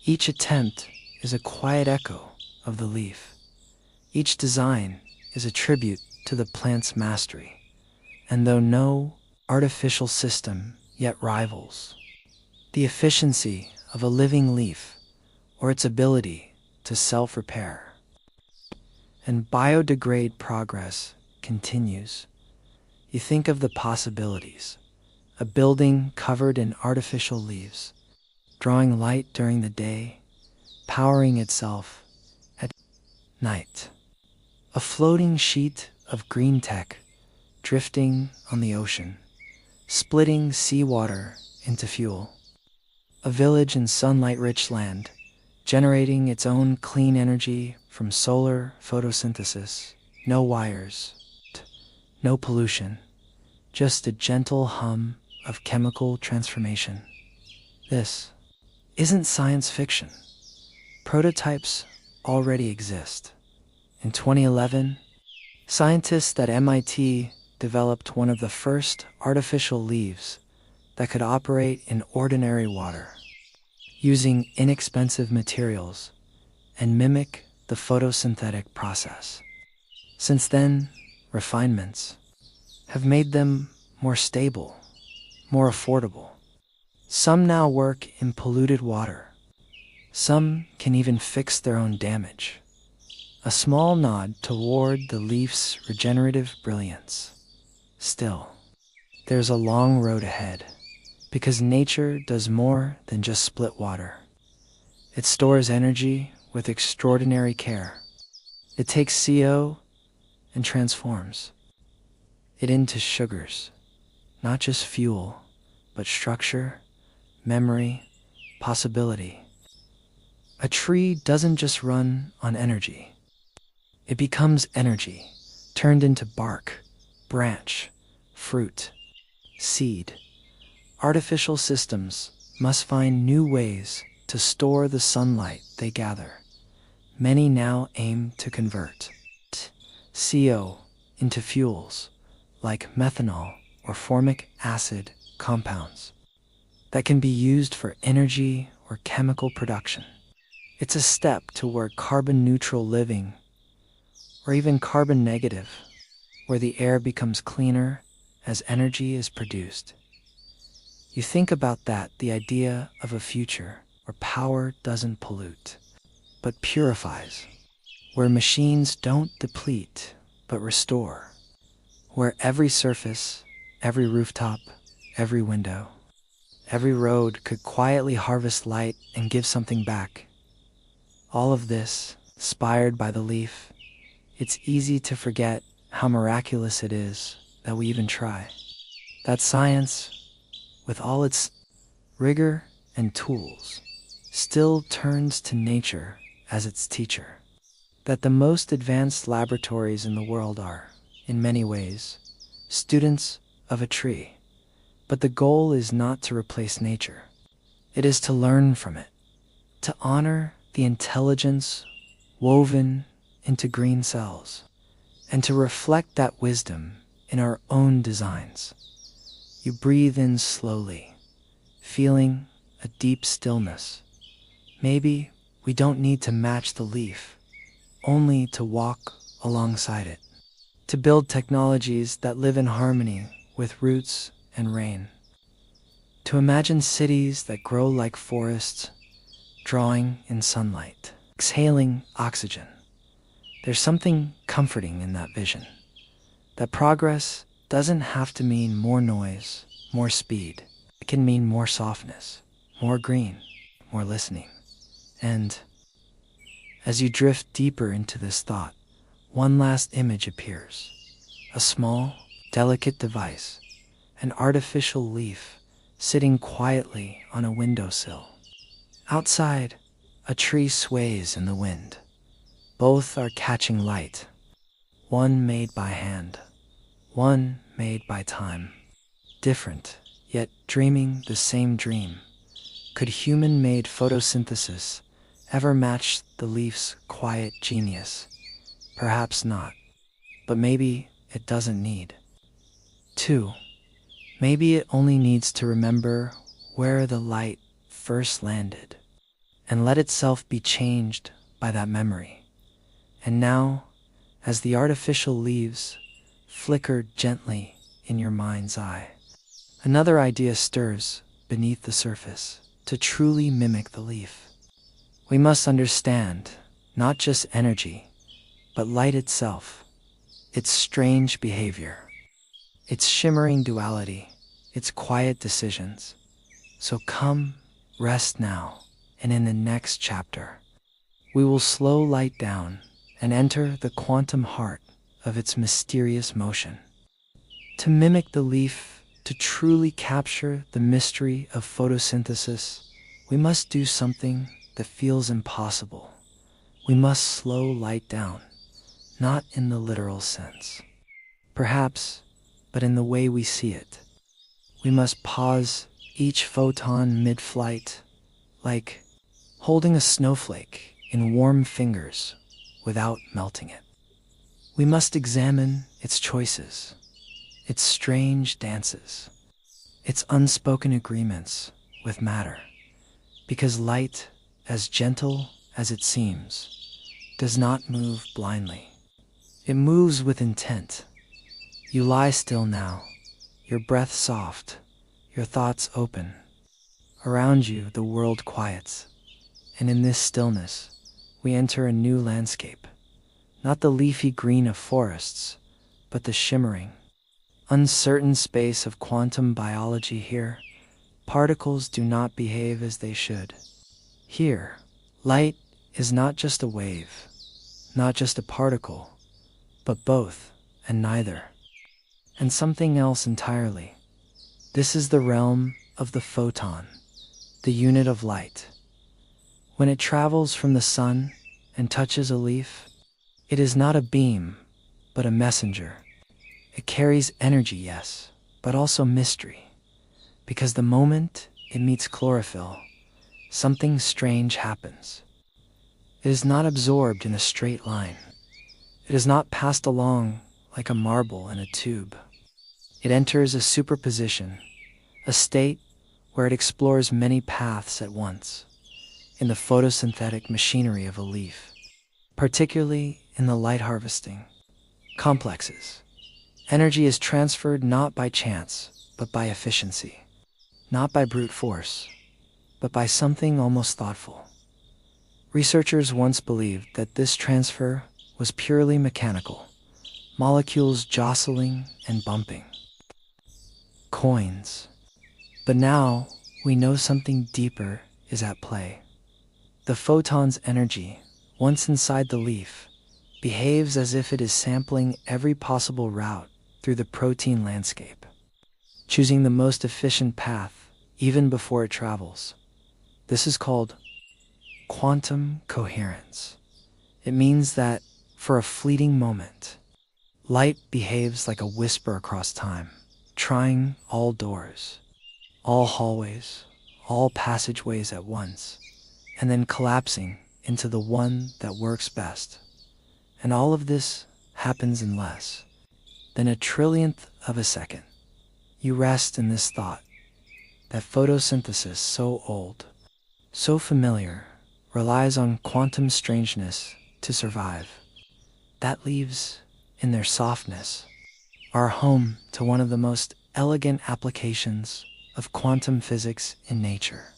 Each attempt is a quiet echo of the leaf. Each design is a tribute to the plant's mastery, and though no artificial system yet rivals the efficiency of a living leaf or its ability to self-repair and biodegrade, progress continues. You think of the possibilities: a building covered in artificial leaves, drawing light during the day, powering itself at night. A floating sheet of green tech drifting on the ocean, splitting seawater into fuel. A village in sunlight-rich land, generating its own clean energy from solar photosynthesis. No wires, no pollution, just a gentle hum of chemical transformation. This isn't science fiction. Prototypes already exist. In 2011, scientists at MIT developed one of the first artificial leaves that could operate in ordinary water, using inexpensive materials and mimic the photosynthetic process. Since then, refinements have made them more stable, more affordable. Some now work in polluted water. Some can even fix their own damage. A small nod toward the leaf's regenerative brilliance. Still, there's a long road ahead, because nature does more than just split water. It stores energy with extraordinary care. It takes CO and transforms it into sugars, not just fuel, but structure, memory, possibility. A tree doesn't just run on energy. It becomes energy, turned into bark, branch, fruit, seed. Artificial systems must find new ways to store the sunlight they gather. Many now aim to convert CO into fuels like methanol or formic acid compounds that can be used for energy or chemical production. It's a step toward carbon-neutral living, or even carbon negative, where the air becomes cleaner as energy is produced. You think about that, the idea of a future where power doesn't pollute, but purifies, where machines don't deplete, but restore, where every surface, every rooftop, every window, every road could quietly harvest light and give something back. All of this, inspired by the leaf. It's easy to forget how miraculous it is that we even try. That science, with all its rigor and tools, still turns to nature as its teacher. That the most advanced laboratories in the world are, in many ways, students of a tree. But the goal is not to replace nature. It is to learn from it, to honor the intelligence woven into green cells, and to reflect that wisdom in our own designs. You breathe in slowly, feeling a deep stillness. Maybe we don't need to match the leaf, only to walk alongside it, to build technologies that live in harmony with roots and rain, to imagine cities that grow like forests, drawing in sunlight, exhaling oxygen. There's something comforting in that vision, that progress doesn't have to mean more noise, more speed. It can mean more softness, more green, more listening. And as you drift deeper into this thought, one last image appears. A small, delicate device, an artificial leaf sitting quietly on a windowsill. Outside, a tree sways in the wind. Both are catching light, one made by hand, one made by time. Different, yet dreaming the same dream. Could human-made photosynthesis ever match the leaf's quiet genius? Perhaps not, but maybe it doesn't need to. Maybe it only needs to remember where the light first landed and let itself be changed by that memory. And now, as the artificial leaves flicker gently in your mind's eye. Another idea stirs beneath the surface. To truly mimic the leaf, we must understand not just energy, but light itself, its strange behavior, its shimmering duality, its quiet decisions. So come, rest now, and in the next chapter, we will slow light down and enter the quantum heart of its mysterious motion. To mimic the leaf, to truly capture the mystery of photosynthesis, we must do something that feels impossible. We must slow light down, not in the literal sense, perhaps, but in the way we see it. We must pause each photon mid-flight, like holding a snowflake in warm fingers without melting it. We must examine its choices, its strange dances, its unspoken agreements with matter, because light, as gentle as it seems, does not move blindly. It moves with intent. You lie still now, your breath soft, your thoughts open. Around you, the world quiets, and in this stillness, we enter a new landscape, not the leafy green of forests, but the shimmering, uncertain space of quantum biology. Here, particles do not behave as they should. Here, light is not just a wave, not just a particle, but both and neither, and something else entirely. This is the realm of the photon, the unit of light. When it travels from the sun and touches a leaf, it is not a beam, but a messenger. It carries energy, yes, but also mystery, because the moment it meets chlorophyll, something strange happens. It is not absorbed in a straight line. It is not passed along like a marble in a tube. It enters a superposition, a state where it explores many paths at once, in the photosynthetic machinery of a leaf, particularly in the light harvesting complexes. Energy is transferred not by chance, but by efficiency, not by brute force, but by something almost thoughtful. Researchers once believed that this transfer was purely mechanical, molecules jostling and bumping. Coins. But now we know something deeper is at play. The photon's energy, once inside the leaf, behaves as if it is sampling every possible route through the protein landscape, choosing the most efficient path even before it travels. This is called quantum coherence. It means that, for a fleeting moment, light behaves like a whisper across time, trying all doors, all hallways, all passageways at once, and then collapsing into the one that works best. And all of this happens in less than a trillionth of a second. You rest in this thought that photosynthesis, so old, so familiar, relies on quantum strangeness to survive. That leaves, in their softness, our home to one of the most elegant applications of quantum physics in nature.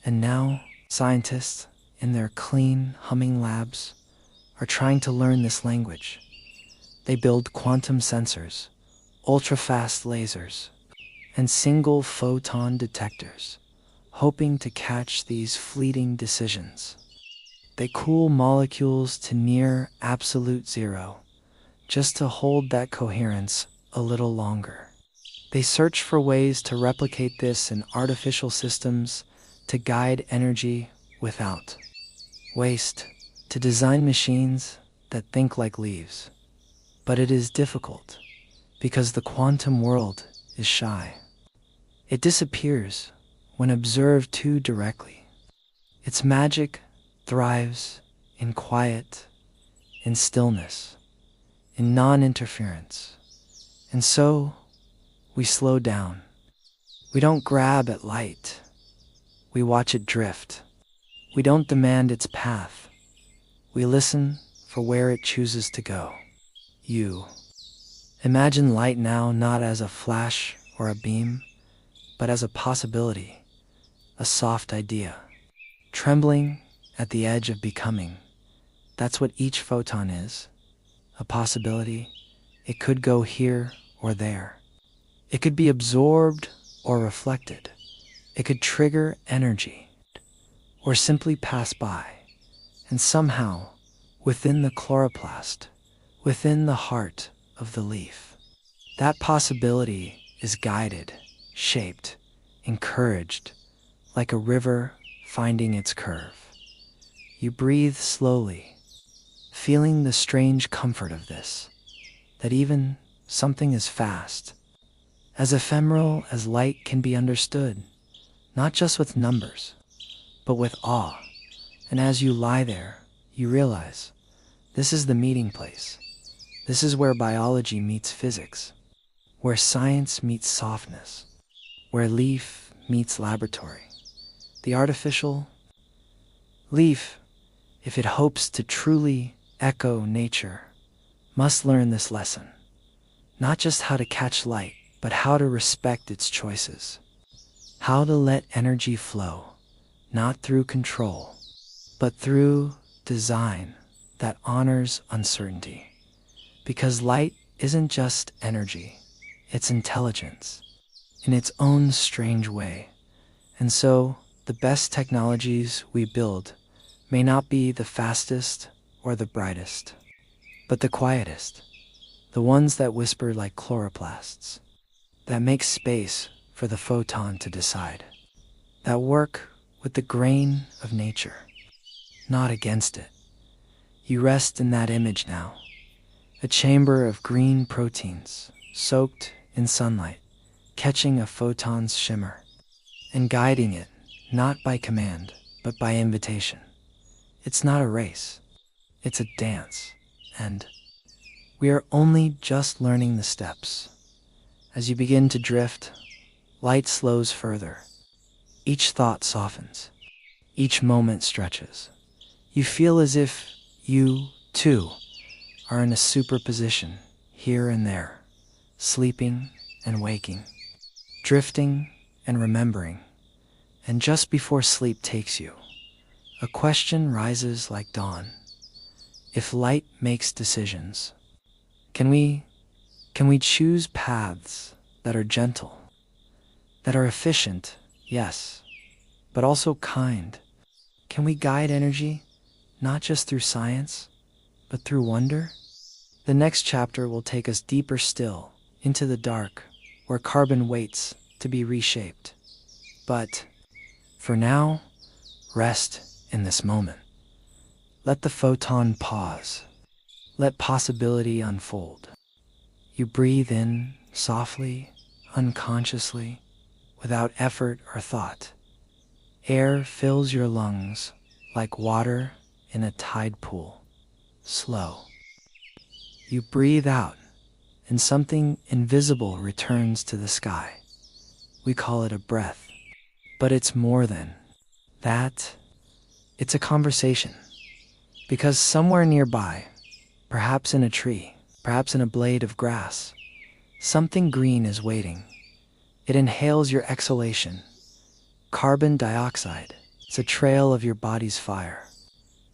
And now, scientists, in their clean, humming labs, are trying to learn this language. They build quantum sensors, ultra-fast lasers, and single photon detectors, hoping to catch these fleeting decisions. They cool molecules to near absolute zero, just to hold that coherence a little longer. They search for ways to replicate this in artificial systems, to guide energy without waste, to design machines that think like leaves. But it is difficult, because the quantum world is shy. It disappears when observed too directly. Its magic thrives in quiet, in stillness, in non-interference. And so, we slow down. We don't grab at light. We watch it drift. We don't demand its path. We listen for where it chooses to go. You Imagine light now not as a flash or a beam, but as a possibility, a soft idea, trembling at the edge of becoming. That's what each photon is, a possibility. It could go here or there. It could be absorbed or reflected. It could trigger energy or simply pass by. And somehow, within the chloroplast, within the heart of the leaf, that possibility is guided, shaped, encouraged, like a river finding its curve. You breathe slowly, feeling the strange comfort of this, that even something as fast, as ephemeral as light can be understood, not just with numbers, but with awe. And as you lie there, you realize this is the meeting place. This is where biology meets physics, where science meets softness, where leaf meets laboratory. The artificial leaf, if it hopes to truly echo nature, must learn this lesson. Not just how to catch light, but how to respect its choices. How to let energy flow, not through control, but through design that honors uncertainty. Because light isn't just energy, it's intelligence in its own strange way. And so, the best technologies we build may not be the fastest or the brightest, but the quietest, the ones that whisper like chloroplasts, that make space for the photon to decide, that work with the grain of nature, not against it. You rest in that image now, a chamber of green proteins soaked in sunlight, catching a photon's shimmer and guiding it, not by command, but by invitation. It's not a race, it's a dance, and we are only just learning the steps. As you begin to drift, light slows further. Each thought softens. Each moment stretches. You feel as if you, too, are in a superposition, here and there, sleeping and waking, drifting and remembering. And just before sleep takes you, a question rises like dawn. If light makes decisions, can we choose paths that are gentle, that are efficient, yes, but also kind? Can we guide energy, not just through science, but through wonder? The next chapter will take us deeper still, into the dark, where carbon waits to be reshaped. But for now, rest in this moment. Let the photon pause. Let possibility unfold. You breathe in softly, unconsciously, without effort or thought. Air fills your lungs like water in a tide pool, slow. You breathe out, and something invisible returns to the sky. We call it a breath, but it's more than that. It's a conversation, because somewhere nearby, perhaps in a tree, perhaps in a blade of grass, something green is waiting. It inhales your exhalation, carbon dioxide. It's a trail of your body's fire.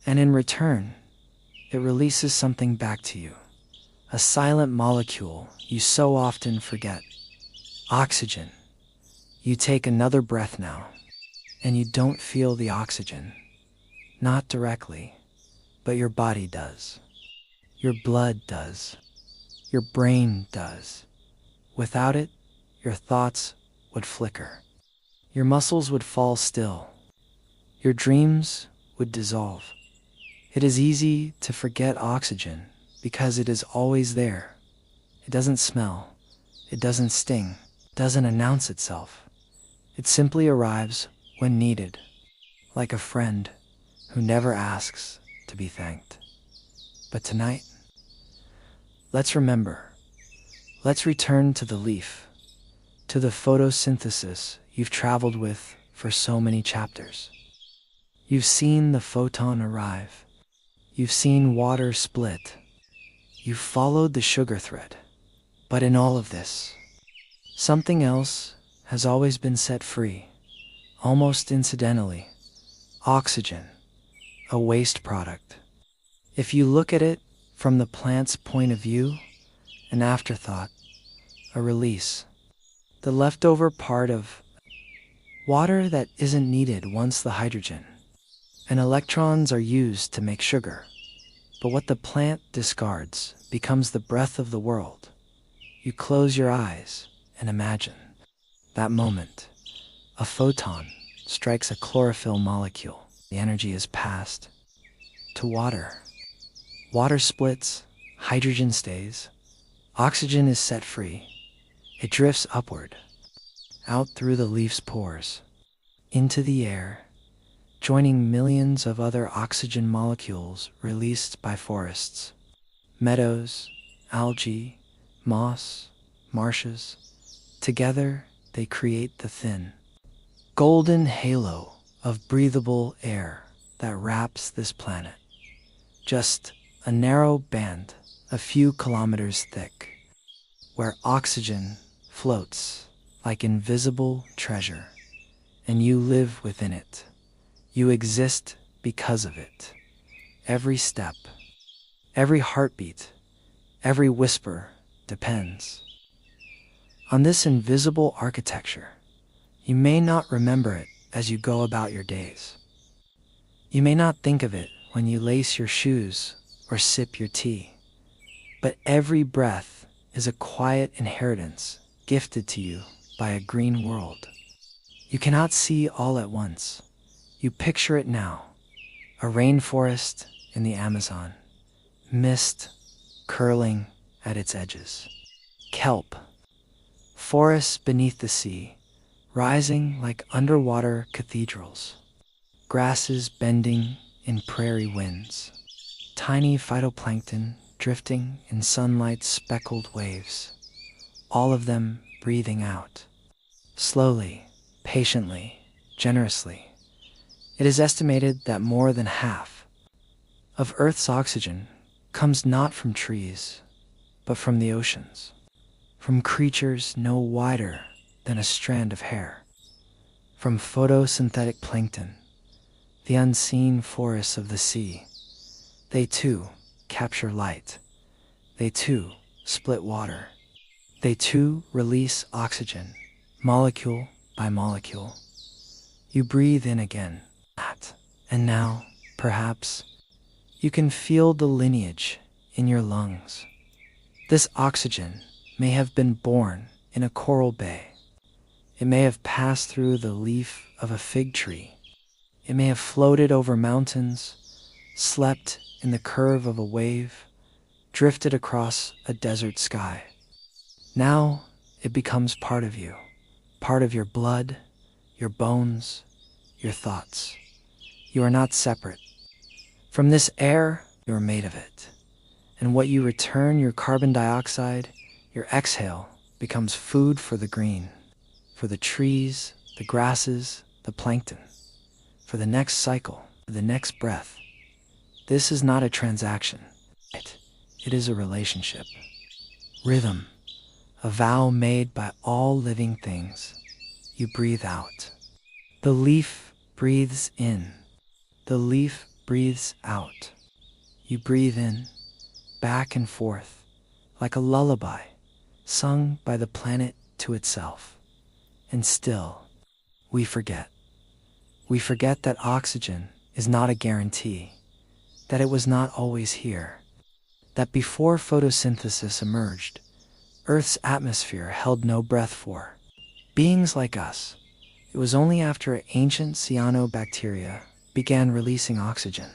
And in return, it releases something back to you, a silent molecule you so often forget. Oxygen. You take another breath now, and you don't feel the oxygen. Not directly, but your body does. Your blood does. Your brain does. Without it, your thoughts would flicker. Your muscles would fall still. Your dreams would dissolve. It is easy to forget oxygen because it is always there. It doesn't smell. It doesn't sting. It doesn't announce itself. It simply arrives when needed, like a friend who never asks to be thanked. But tonight, let's remember. Let's return to the leaf, to the photosynthesis you've traveled with for so many chapters. You've seen the photon arrive. You've seen water split. You've followed the sugar thread. But in all of this, something else has always been set free, almost incidentally: oxygen, a waste product. If you look at it from the plant's point of view, an afterthought, a release, the leftover part of water that isn't needed once the hydrogen and electrons are used to make sugar. But what the plant discards becomes the breath of the world. You close your eyes and imagine that moment. A photon strikes a chlorophyll molecule. The energy is passed to water. Water splits, hydrogen stays, oxygen is set free. It drifts upward, out through the leaf's pores, into the air, joining millions of other oxygen molecules released by forests, meadows, algae, moss, marshes. Together, they create the thin, golden halo of breathable air that wraps this planet. Just a narrow band, a few kilometers thick, where oxygen floats like invisible treasure, and you live within it. You exist because of it. Every step, every heartbeat, every whisper depends on this invisible architecture. You may not remember it as you go about your days. You may not think of it when you lace your shoes or sip your tea. But every breath is a quiet inheritance gifted to you by a green world. You cannot see all at once. You picture it now: a rainforest in the Amazon, mist curling at its edges, kelp, forests beneath the sea, rising like underwater cathedrals, grasses bending in prairie winds, tiny phytoplankton drifting in sunlight-speckled waves, all of them breathing out, slowly, patiently, generously. It is estimated that more than half of Earth's oxygen comes not from trees, but from the oceans, from creatures no wider than a strand of hair, from photosynthetic plankton, the unseen forests of the sea. They too capture light. They too split water. They too release oxygen, molecule by molecule. You breathe in again, and now, perhaps, you can feel the lineage in your lungs. This oxygen may have been born in a coral bay. It may have passed through the leaf of a fig tree. It may have floated over mountains, slept in the curve of a wave, drifted across a desert sky. Now it becomes part of you, part of your blood, your bones, your thoughts. You are not separate. From this air, you are made of it. And what you return, your carbon dioxide, your exhale, becomes food for the green, for the trees, the grasses, the plankton, for the next cycle, for the next breath. This is not a transaction. It is a relationship. Rhythm, a vow made by all living things. You breathe out. The leaf breathes in. The leaf breathes out. You breathe in, back and forth, like a lullaby, sung by the planet to itself. And still, we forget. We forget that oxygen is not a guarantee, that it was not always here, that before photosynthesis emerged, Earth's atmosphere held no breath for beings like us. It was only after ancient cyanobacteria began releasing oxygen,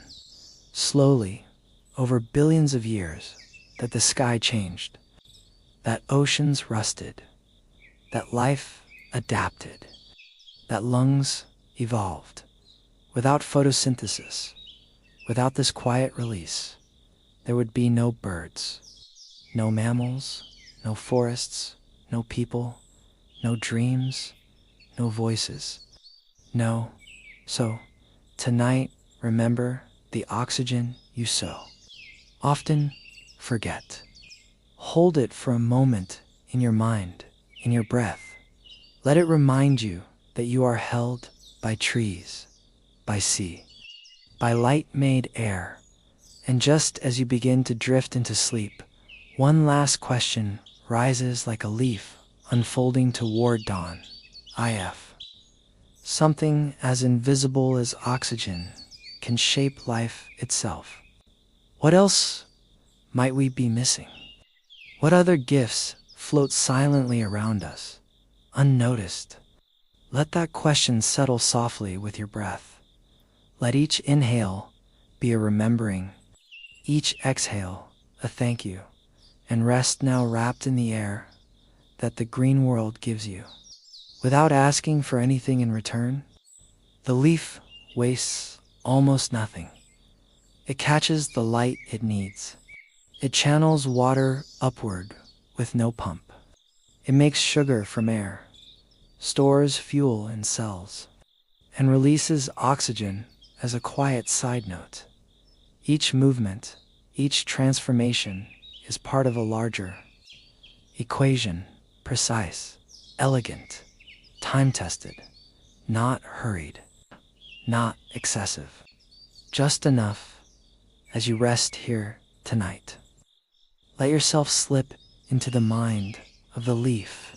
slowly, over billions of years, that the sky changed, that oceans rusted, that life adapted, that lungs evolved. Without photosynthesis, without this quiet release, there would be no birds, no mammals, no forests, no people, no dreams, no voices. No. So, tonight, remember the oxygen you sow. Often forget. Hold it for a moment in your mind, in your breath. Let it remind you that you are held by trees, by sea, by light-made air. And just as you begin to drift into sleep, one last question rises like a leaf unfolding toward dawn. If something as invisible as oxygen can shape life itself, what else might we be missing? What other gifts float silently around us, unnoticed? Let that question settle softly with your breath. Let each inhale be a remembering, each exhale a thank you, and rest now wrapped in the air that the green world gives you. Without asking for anything in return, the leaf wastes almost nothing. It catches the light it needs. It channels water upward with no pump. It makes sugar from air, stores fuel in cells, and releases oxygen as a quiet side note. Each movement, each transformation is part of a larger equation, precise, elegant, time-tested, not hurried, not excessive, just enough as you rest here tonight. Let yourself slip into the mind of the leaf,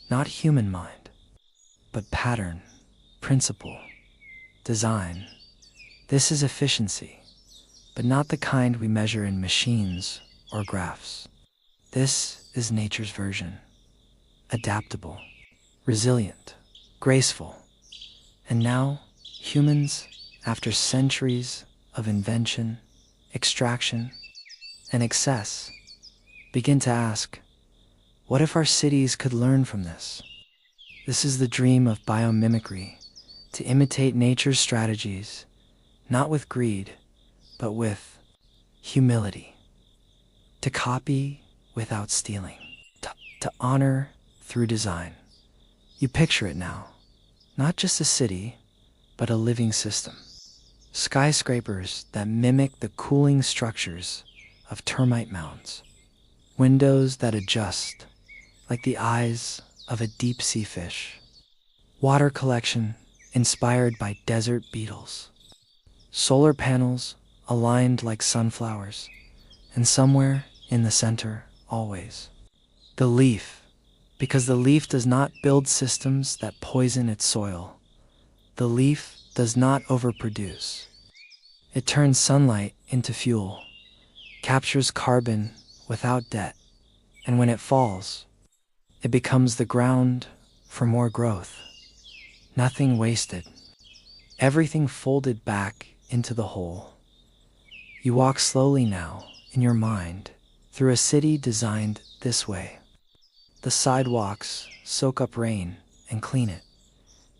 not human mind, but pattern, principle, design. This is efficiency, but not the kind we measure in machines or graphs. This is nature's version, adaptable, resilient, graceful. And now, humans, after centuries of invention, extraction, and excess, begin to ask, what if our cities could learn from this? This is the dream of biomimicry, to imitate nature's strategies, not with greed, but with humility. To copy without stealing. To honor through design. You picture it now. Not just a city, but a living system. Skyscrapers that mimic the cooling structures of termite mounds. Windows that adjust like the eyes of a deep-sea fish. Water collection inspired by desert beetles. Solar panels aligned like sunflowers. And somewhere in the center, always, the leaf. Because the leaf does not build systems that poison its soil. The leaf does not overproduce. It turns sunlight into fuel, captures carbon without debt, and when it falls, it becomes the ground for more growth. Nothing wasted, everything folded back into the whole. You walk slowly now, in your mind, through a city designed this way. The sidewalks soak up rain and clean it.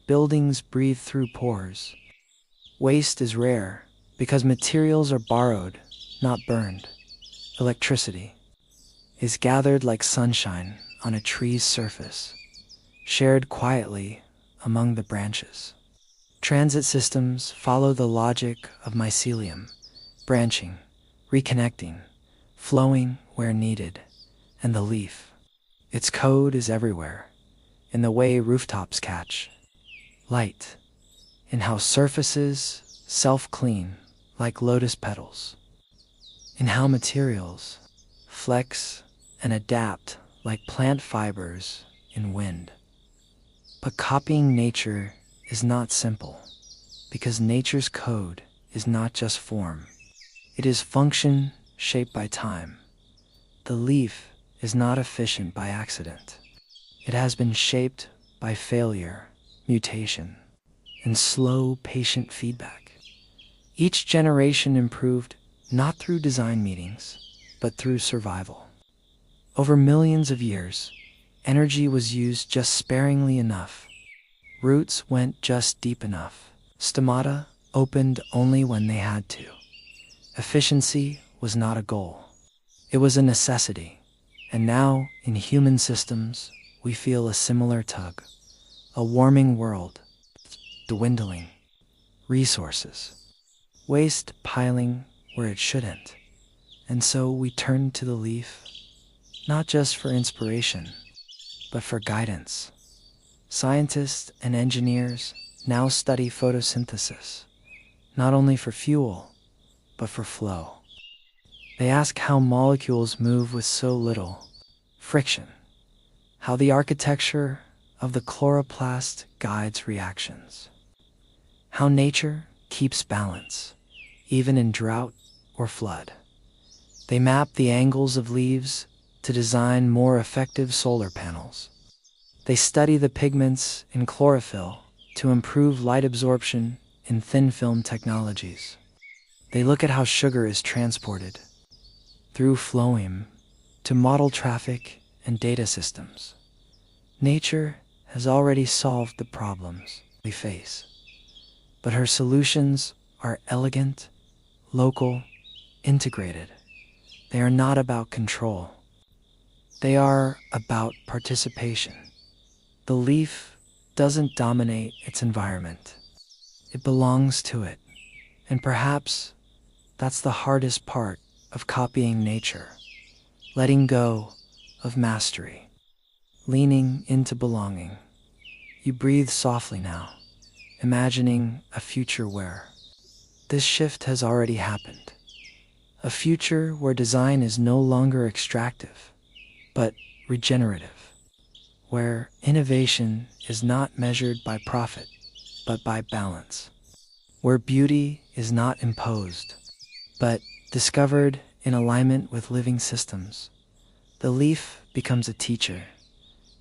Buildings breathe through pores. Waste is rare because materials are borrowed, not burned. Electricity is gathered like sunshine on a tree's surface, shared quietly among the branches. Transit systems follow the logic of mycelium, branching, reconnecting, flowing where needed, and the leaf. Its code is everywhere, in the way rooftops catch light, in how surfaces self-clean like lotus petals, in how materials flex and adapt like plant fibers in wind. But copying nature is not simple, because nature's code is not just form. It is function shaped by time. The leaf is not efficient by accident. It has been shaped by failure, mutation, and slow, patient feedback. Each generation improved not through design meetings, but through survival. Over millions of years, energy was used just sparingly enough. Roots went just deep enough. Stomata opened only when they had to. Efficiency was not a goal. It was a necessity. And now, in human systems, we feel a similar tug. A warming world, dwindling resources, waste piling where it shouldn't. And so we turn to the leaf, not just for inspiration, but for guidance. Scientists and engineers now study photosynthesis, not only for fuel, but for flow. They ask how molecules move with so little friction, how the architecture of the chloroplast guides reactions, how nature keeps balance, even in drought or flood. They map the angles of leaves to design more effective solar panels. They study the pigments in chlorophyll to improve light absorption in thin film technologies. They look at how sugar is transported through phloem to model traffic and data systems. Nature has already solved the problems we face, but her solutions are elegant, local, integrated. They are not about control. They are about participation. The leaf doesn't dominate its environment. It belongs to it. And perhaps that's the hardest part of copying nature. Letting go of mastery. Leaning into belonging. You breathe softly now, imagining a future where this shift has already happened. A future where design is no longer extractive, but regenerative. Where innovation is not measured by profit, but by balance. Where beauty is not imposed, but discovered in alignment with living systems. The leaf becomes a teacher.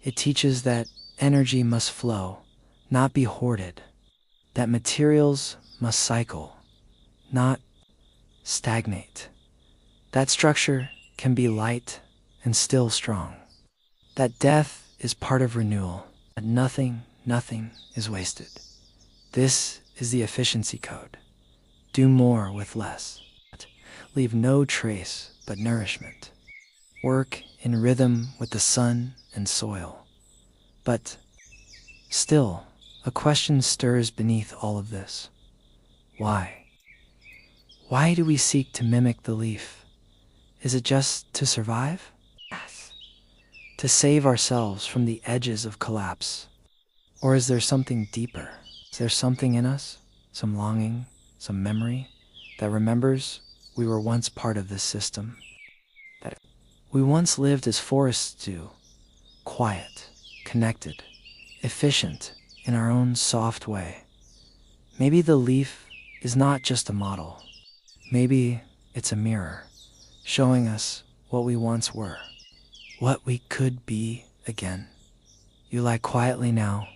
It teaches that energy must flow, not be hoarded. That materials must cycle, not stagnate. That structure can be light and still strong. That death is part of renewal. That nothing is wasted. This is the efficiency code. Do more with less. Leave no trace but nourishment. Work in rhythm with the sun and soil. But still, a question stirs beneath all of this. Why? Why do we seek to mimic the leaf? Is it just to survive? Yes. To save ourselves from the edges of collapse? Or is there something deeper? Is there something in us, some longing, some memory, that remembers we were once part of this system? That we once lived as forests do, quiet, connected, efficient in our own soft way. Maybe the leaf is not just a model. Maybe it's a mirror, showing us what we once were, what we could be again. You lie quietly now,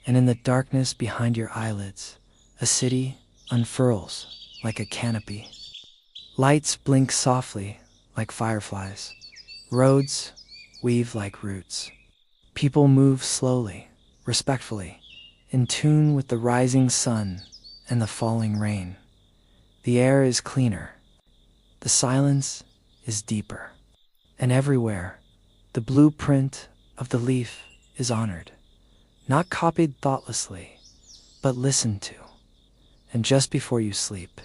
and in the darkness behind your eyelids, a city unfurls like a canopy. Lights blink softly like fireflies. Roads weave like roots. People move slowly, respectfully, in tune with the rising sun and the falling rain. The air is cleaner. The silence is deeper. And everywhere, the blueprint of the leaf is honored. Not copied thoughtlessly, but listened to. And just before you sleep,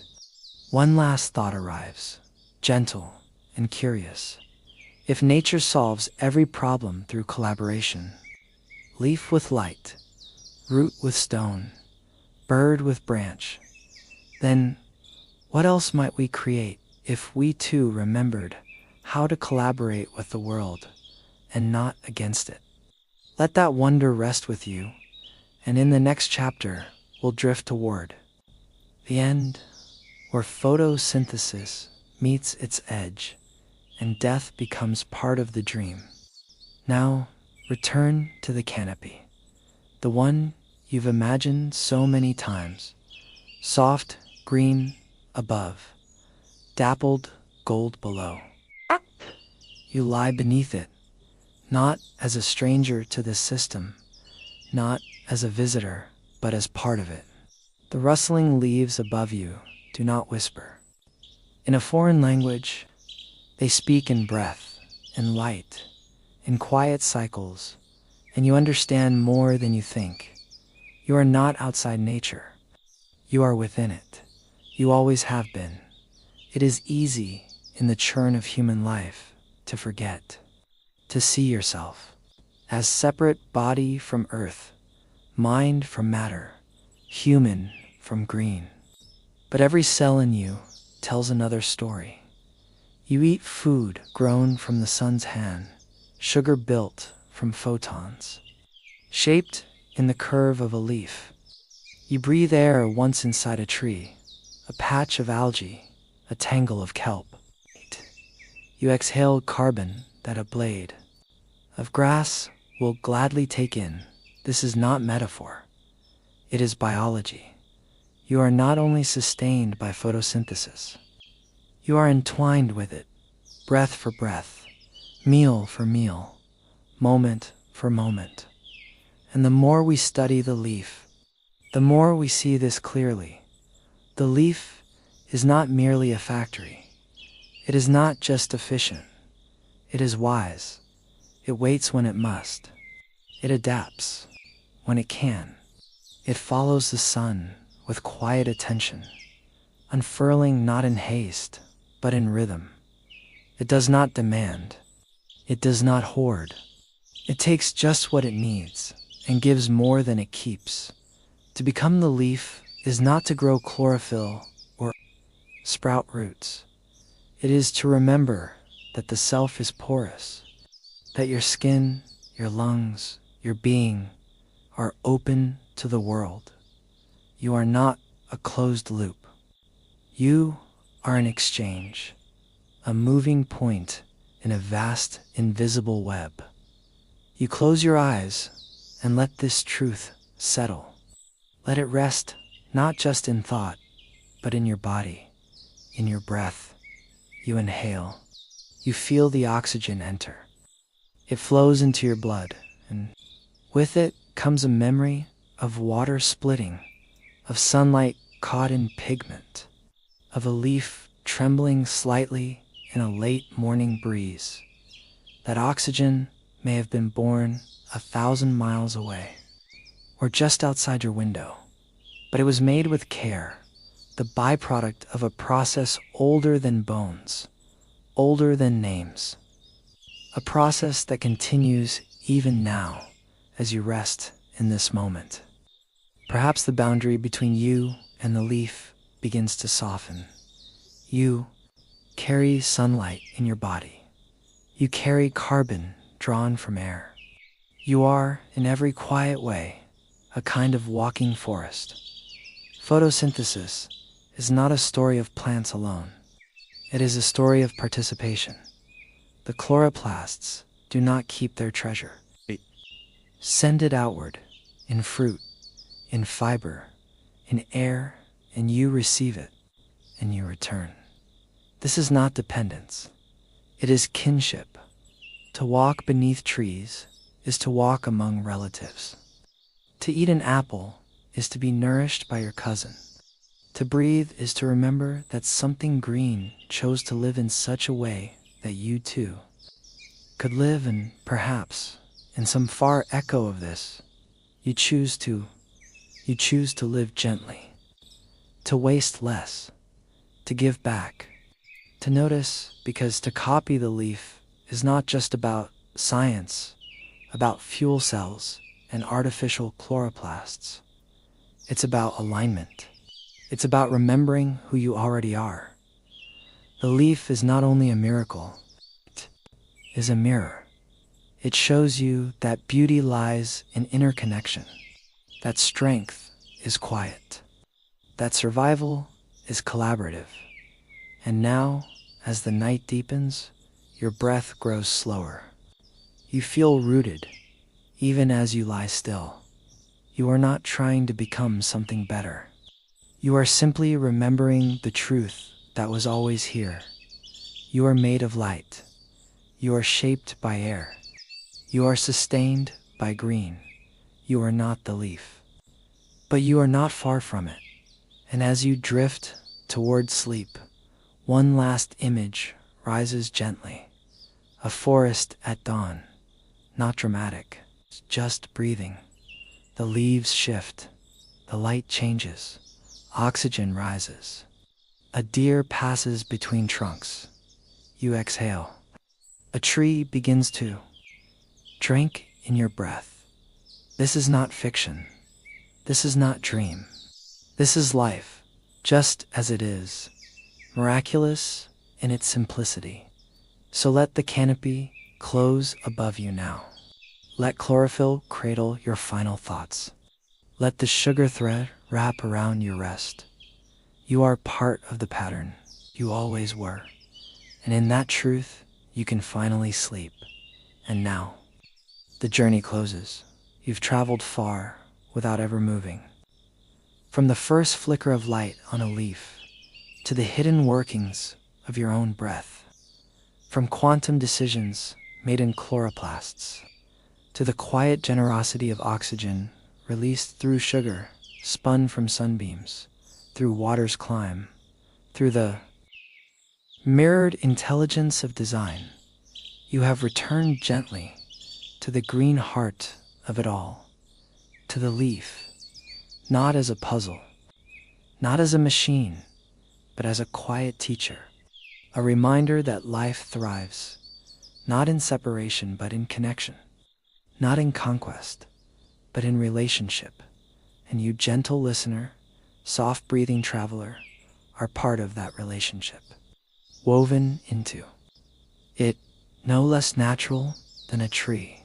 one last thought arrives, gentle and curious. If nature solves every problem through collaboration, leaf with light, root with stone, bird with branch, then what else might we create if we too remembered how to collaborate with the world and not against it? Let that wonder rest with you, and in the next chapter, we'll drift toward the end, where photosynthesis meets its edge and death becomes part of the dream. Now, return to the canopy, the one you've imagined so many times, soft green above, dappled gold below. You lie beneath it, not as a stranger to this system, not as a visitor, but as part of it. The rustling leaves above you do not whisper. In a foreign language, they speak in breath, in light, in quiet cycles, and you understand more than you think. You are not outside nature. You are within it. You always have been. It is easy in the churn of human life to forget. to see yourself as separate body from earth, mind from matter, human from green. But every cell in you tells another story. You eat food grown from the sun's hand, sugar built from photons, shaped in the curve of a leaf. You breathe air once inside a tree, a patch of algae, a tangle of kelp. You exhale carbon that a blade of grass will gladly take in. This is not metaphor. It is biology. You are not only sustained by photosynthesis, you are entwined with it, breath for breath, meal for meal, moment for moment. And the more we study the leaf, the more we see this clearly. The leaf is not merely a factory. It is not just efficient. It is wise. It waits when it must. It adapts when it can. It follows the sun with quiet attention, unfurling not in haste, but in rhythm. It does not demand. It does not hoard. It takes just what it needs and gives more than it keeps. To become the leaf is not to grow chlorophyll or sprout roots. It is to remember that the self is porous, that your skin, your lungs, your being are open to the world. You are not a closed loop. You are an exchange, a moving point in a vast, invisible web. You close your eyes and let this truth settle. Let it rest not just in thought, but in your body, in your breath. You inhale. You feel the oxygen enter. It flows into your blood, and with it comes a memory of water splitting, of sunlight caught in pigment, of a leaf trembling slightly in a late morning breeze. That oxygen may have been born 1,000 miles away, or just outside your window, but it was made with care, the byproduct of a process older than bones, older than names, a process that continues even now as you rest in this moment. Perhaps the boundary between you and the leaf begins to soften. You carry sunlight in your body. You carry carbon drawn from air. You are, in every quiet way, a kind of walking forest. Photosynthesis is not a story of plants alone. It is a story of participation. The chloroplasts do not keep their treasure. Send it outward, in fruit, in fiber, in air, and you receive it, and you return. This is not dependence. It is kinship. To walk beneath trees is to walk among relatives. To eat an apple is to be nourished by your cousin. To breathe is to remember that something green chose to live in such a way that you too could live, and perhaps, in some far echo of this, you choose to live gently, to waste less, to give back, to notice, because to copy the leaf is not just about science, about fuel cells and artificial chloroplasts. It's about alignment. It's about remembering who you already are. The leaf is not only a miracle, it is a mirror. It shows you that beauty lies in interconnection, that strength is quiet, that survival is collaborative. And now, as the night deepens, your breath grows slower. You feel rooted, even as you lie still. You are not trying to become something better. You are simply remembering the truth that was always here. You are made of light. You are shaped by air. You are sustained by green. You are not the leaf. But you are not far from it. And as you drift toward sleep, one last image rises gently. A forest at dawn. Not dramatic, just breathing. The leaves shift. The light changes. Oxygen rises. A deer passes between trunks. You exhale. A tree begins to Drink in your breath. This is not fiction. This is not dream. This is life, just as it is, miraculous in its simplicity. So let the canopy close above you now. Let chlorophyll cradle your final thoughts. Let the sugar thread wrap around your rest. You are part of the pattern. You always were. And in that truth, you can finally sleep. And now, the journey closes. You've traveled far without ever moving. From the first flicker of light on a leaf to the hidden workings of your own breath. From quantum decisions made in chloroplasts to the quiet generosity of oxygen released through sugar, spun from sunbeams, through water's climb, through the mirrored intelligence of design, you have returned gently to the green heart of it all, to the leaf, not as a puzzle, not as a machine, but as a quiet teacher, a reminder that life thrives, not in separation but in connection, not in conquest, but in relationship. And you, gentle listener, soft-breathing traveler, are part of that relationship, woven into it, no less natural than a tree,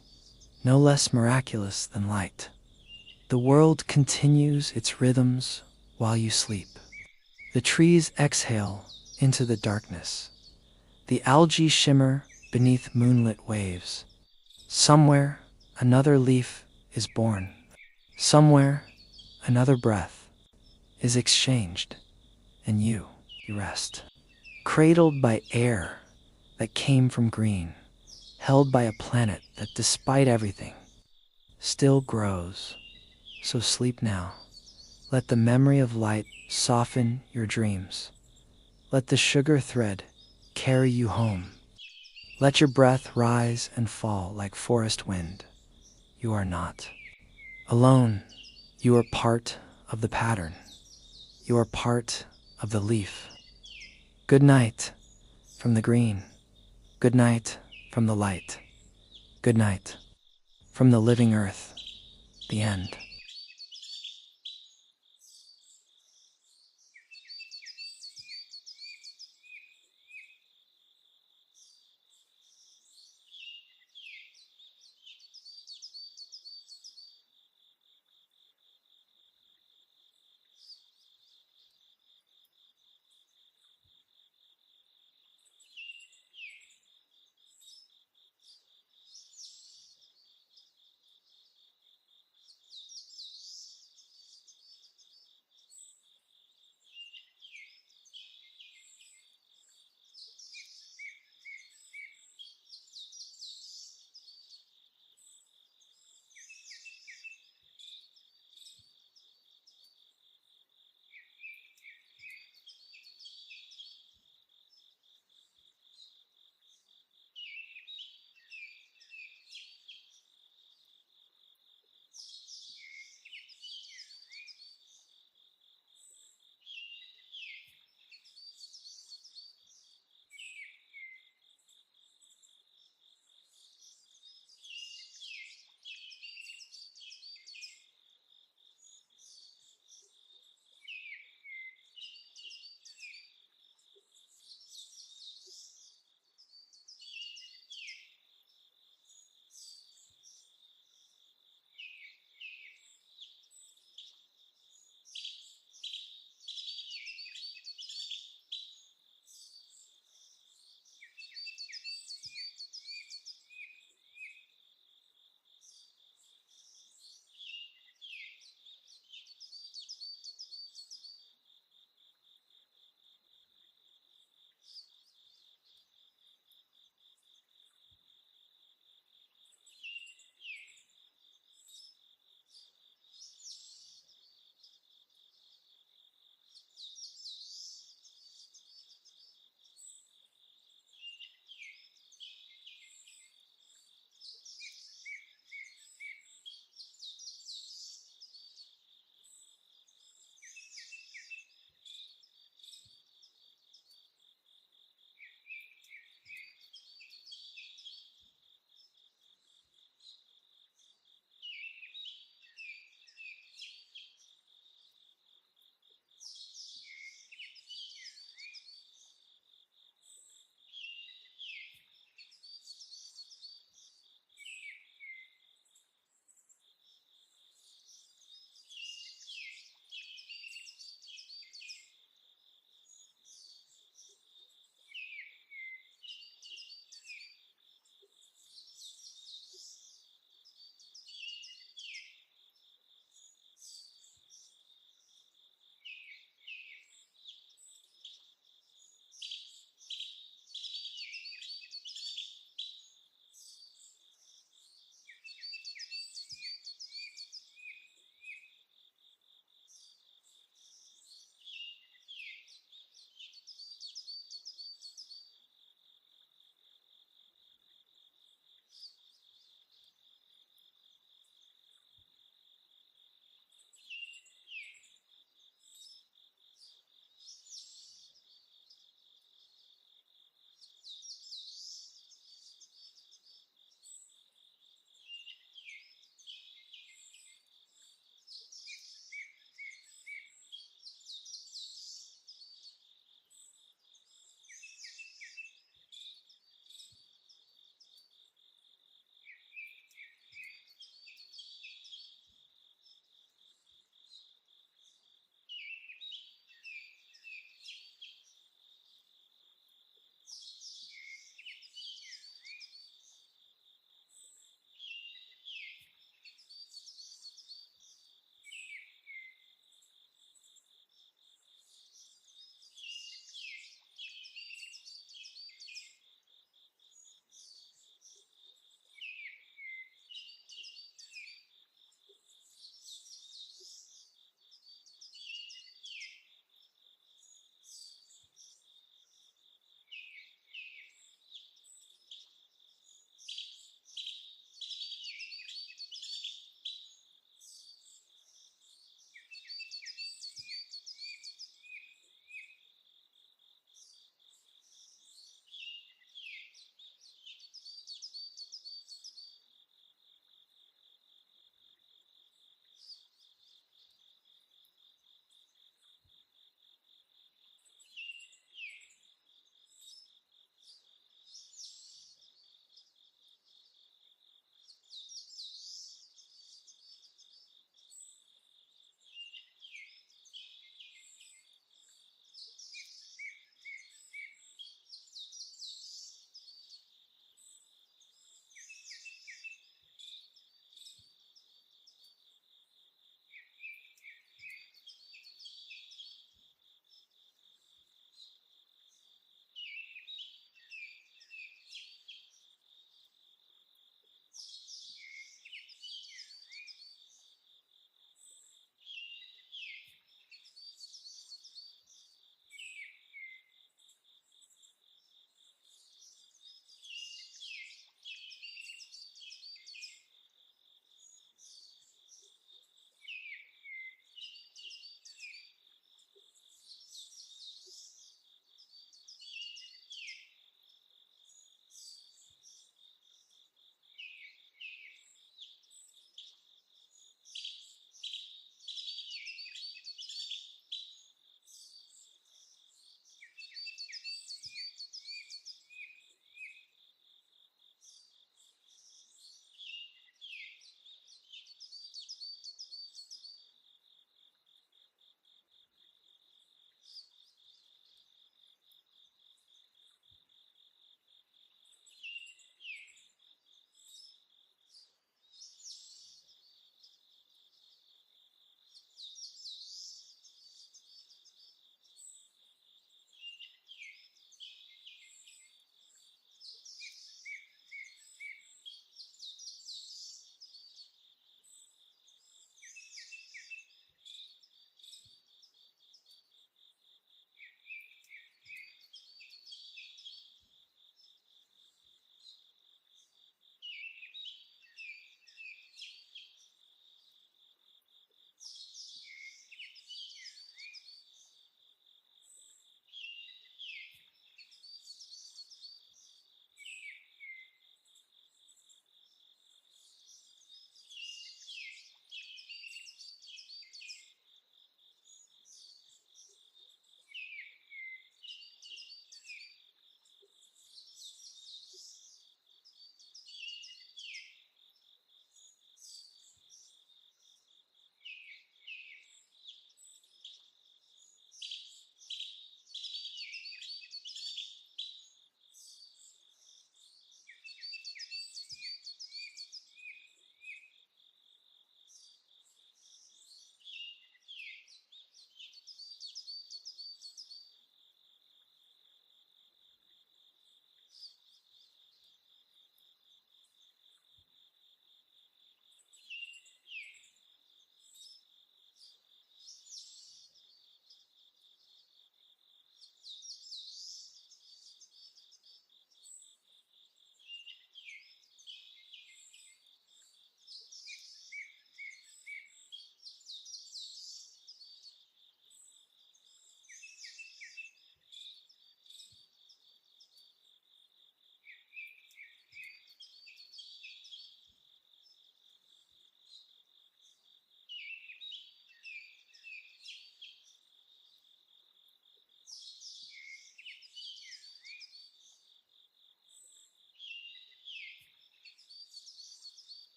no less miraculous than light. The world continues its rhythms while you sleep. The trees exhale into the darkness. The algae shimmer beneath moonlit waves. Somewhere, another leaf is born. Somewhere, another breath is exchanged, and you rest. Cradled by air that came from green, held by a planet that, despite everything, still grows. So sleep now. Let the memory of light soften your dreams. Let the sugar thread carry you home. Let your breath rise and fall like forest wind. You are not alone. You are part of the pattern. You are part of the leaf. Good night from the green. Good night from the light. Good night from the living earth. The end.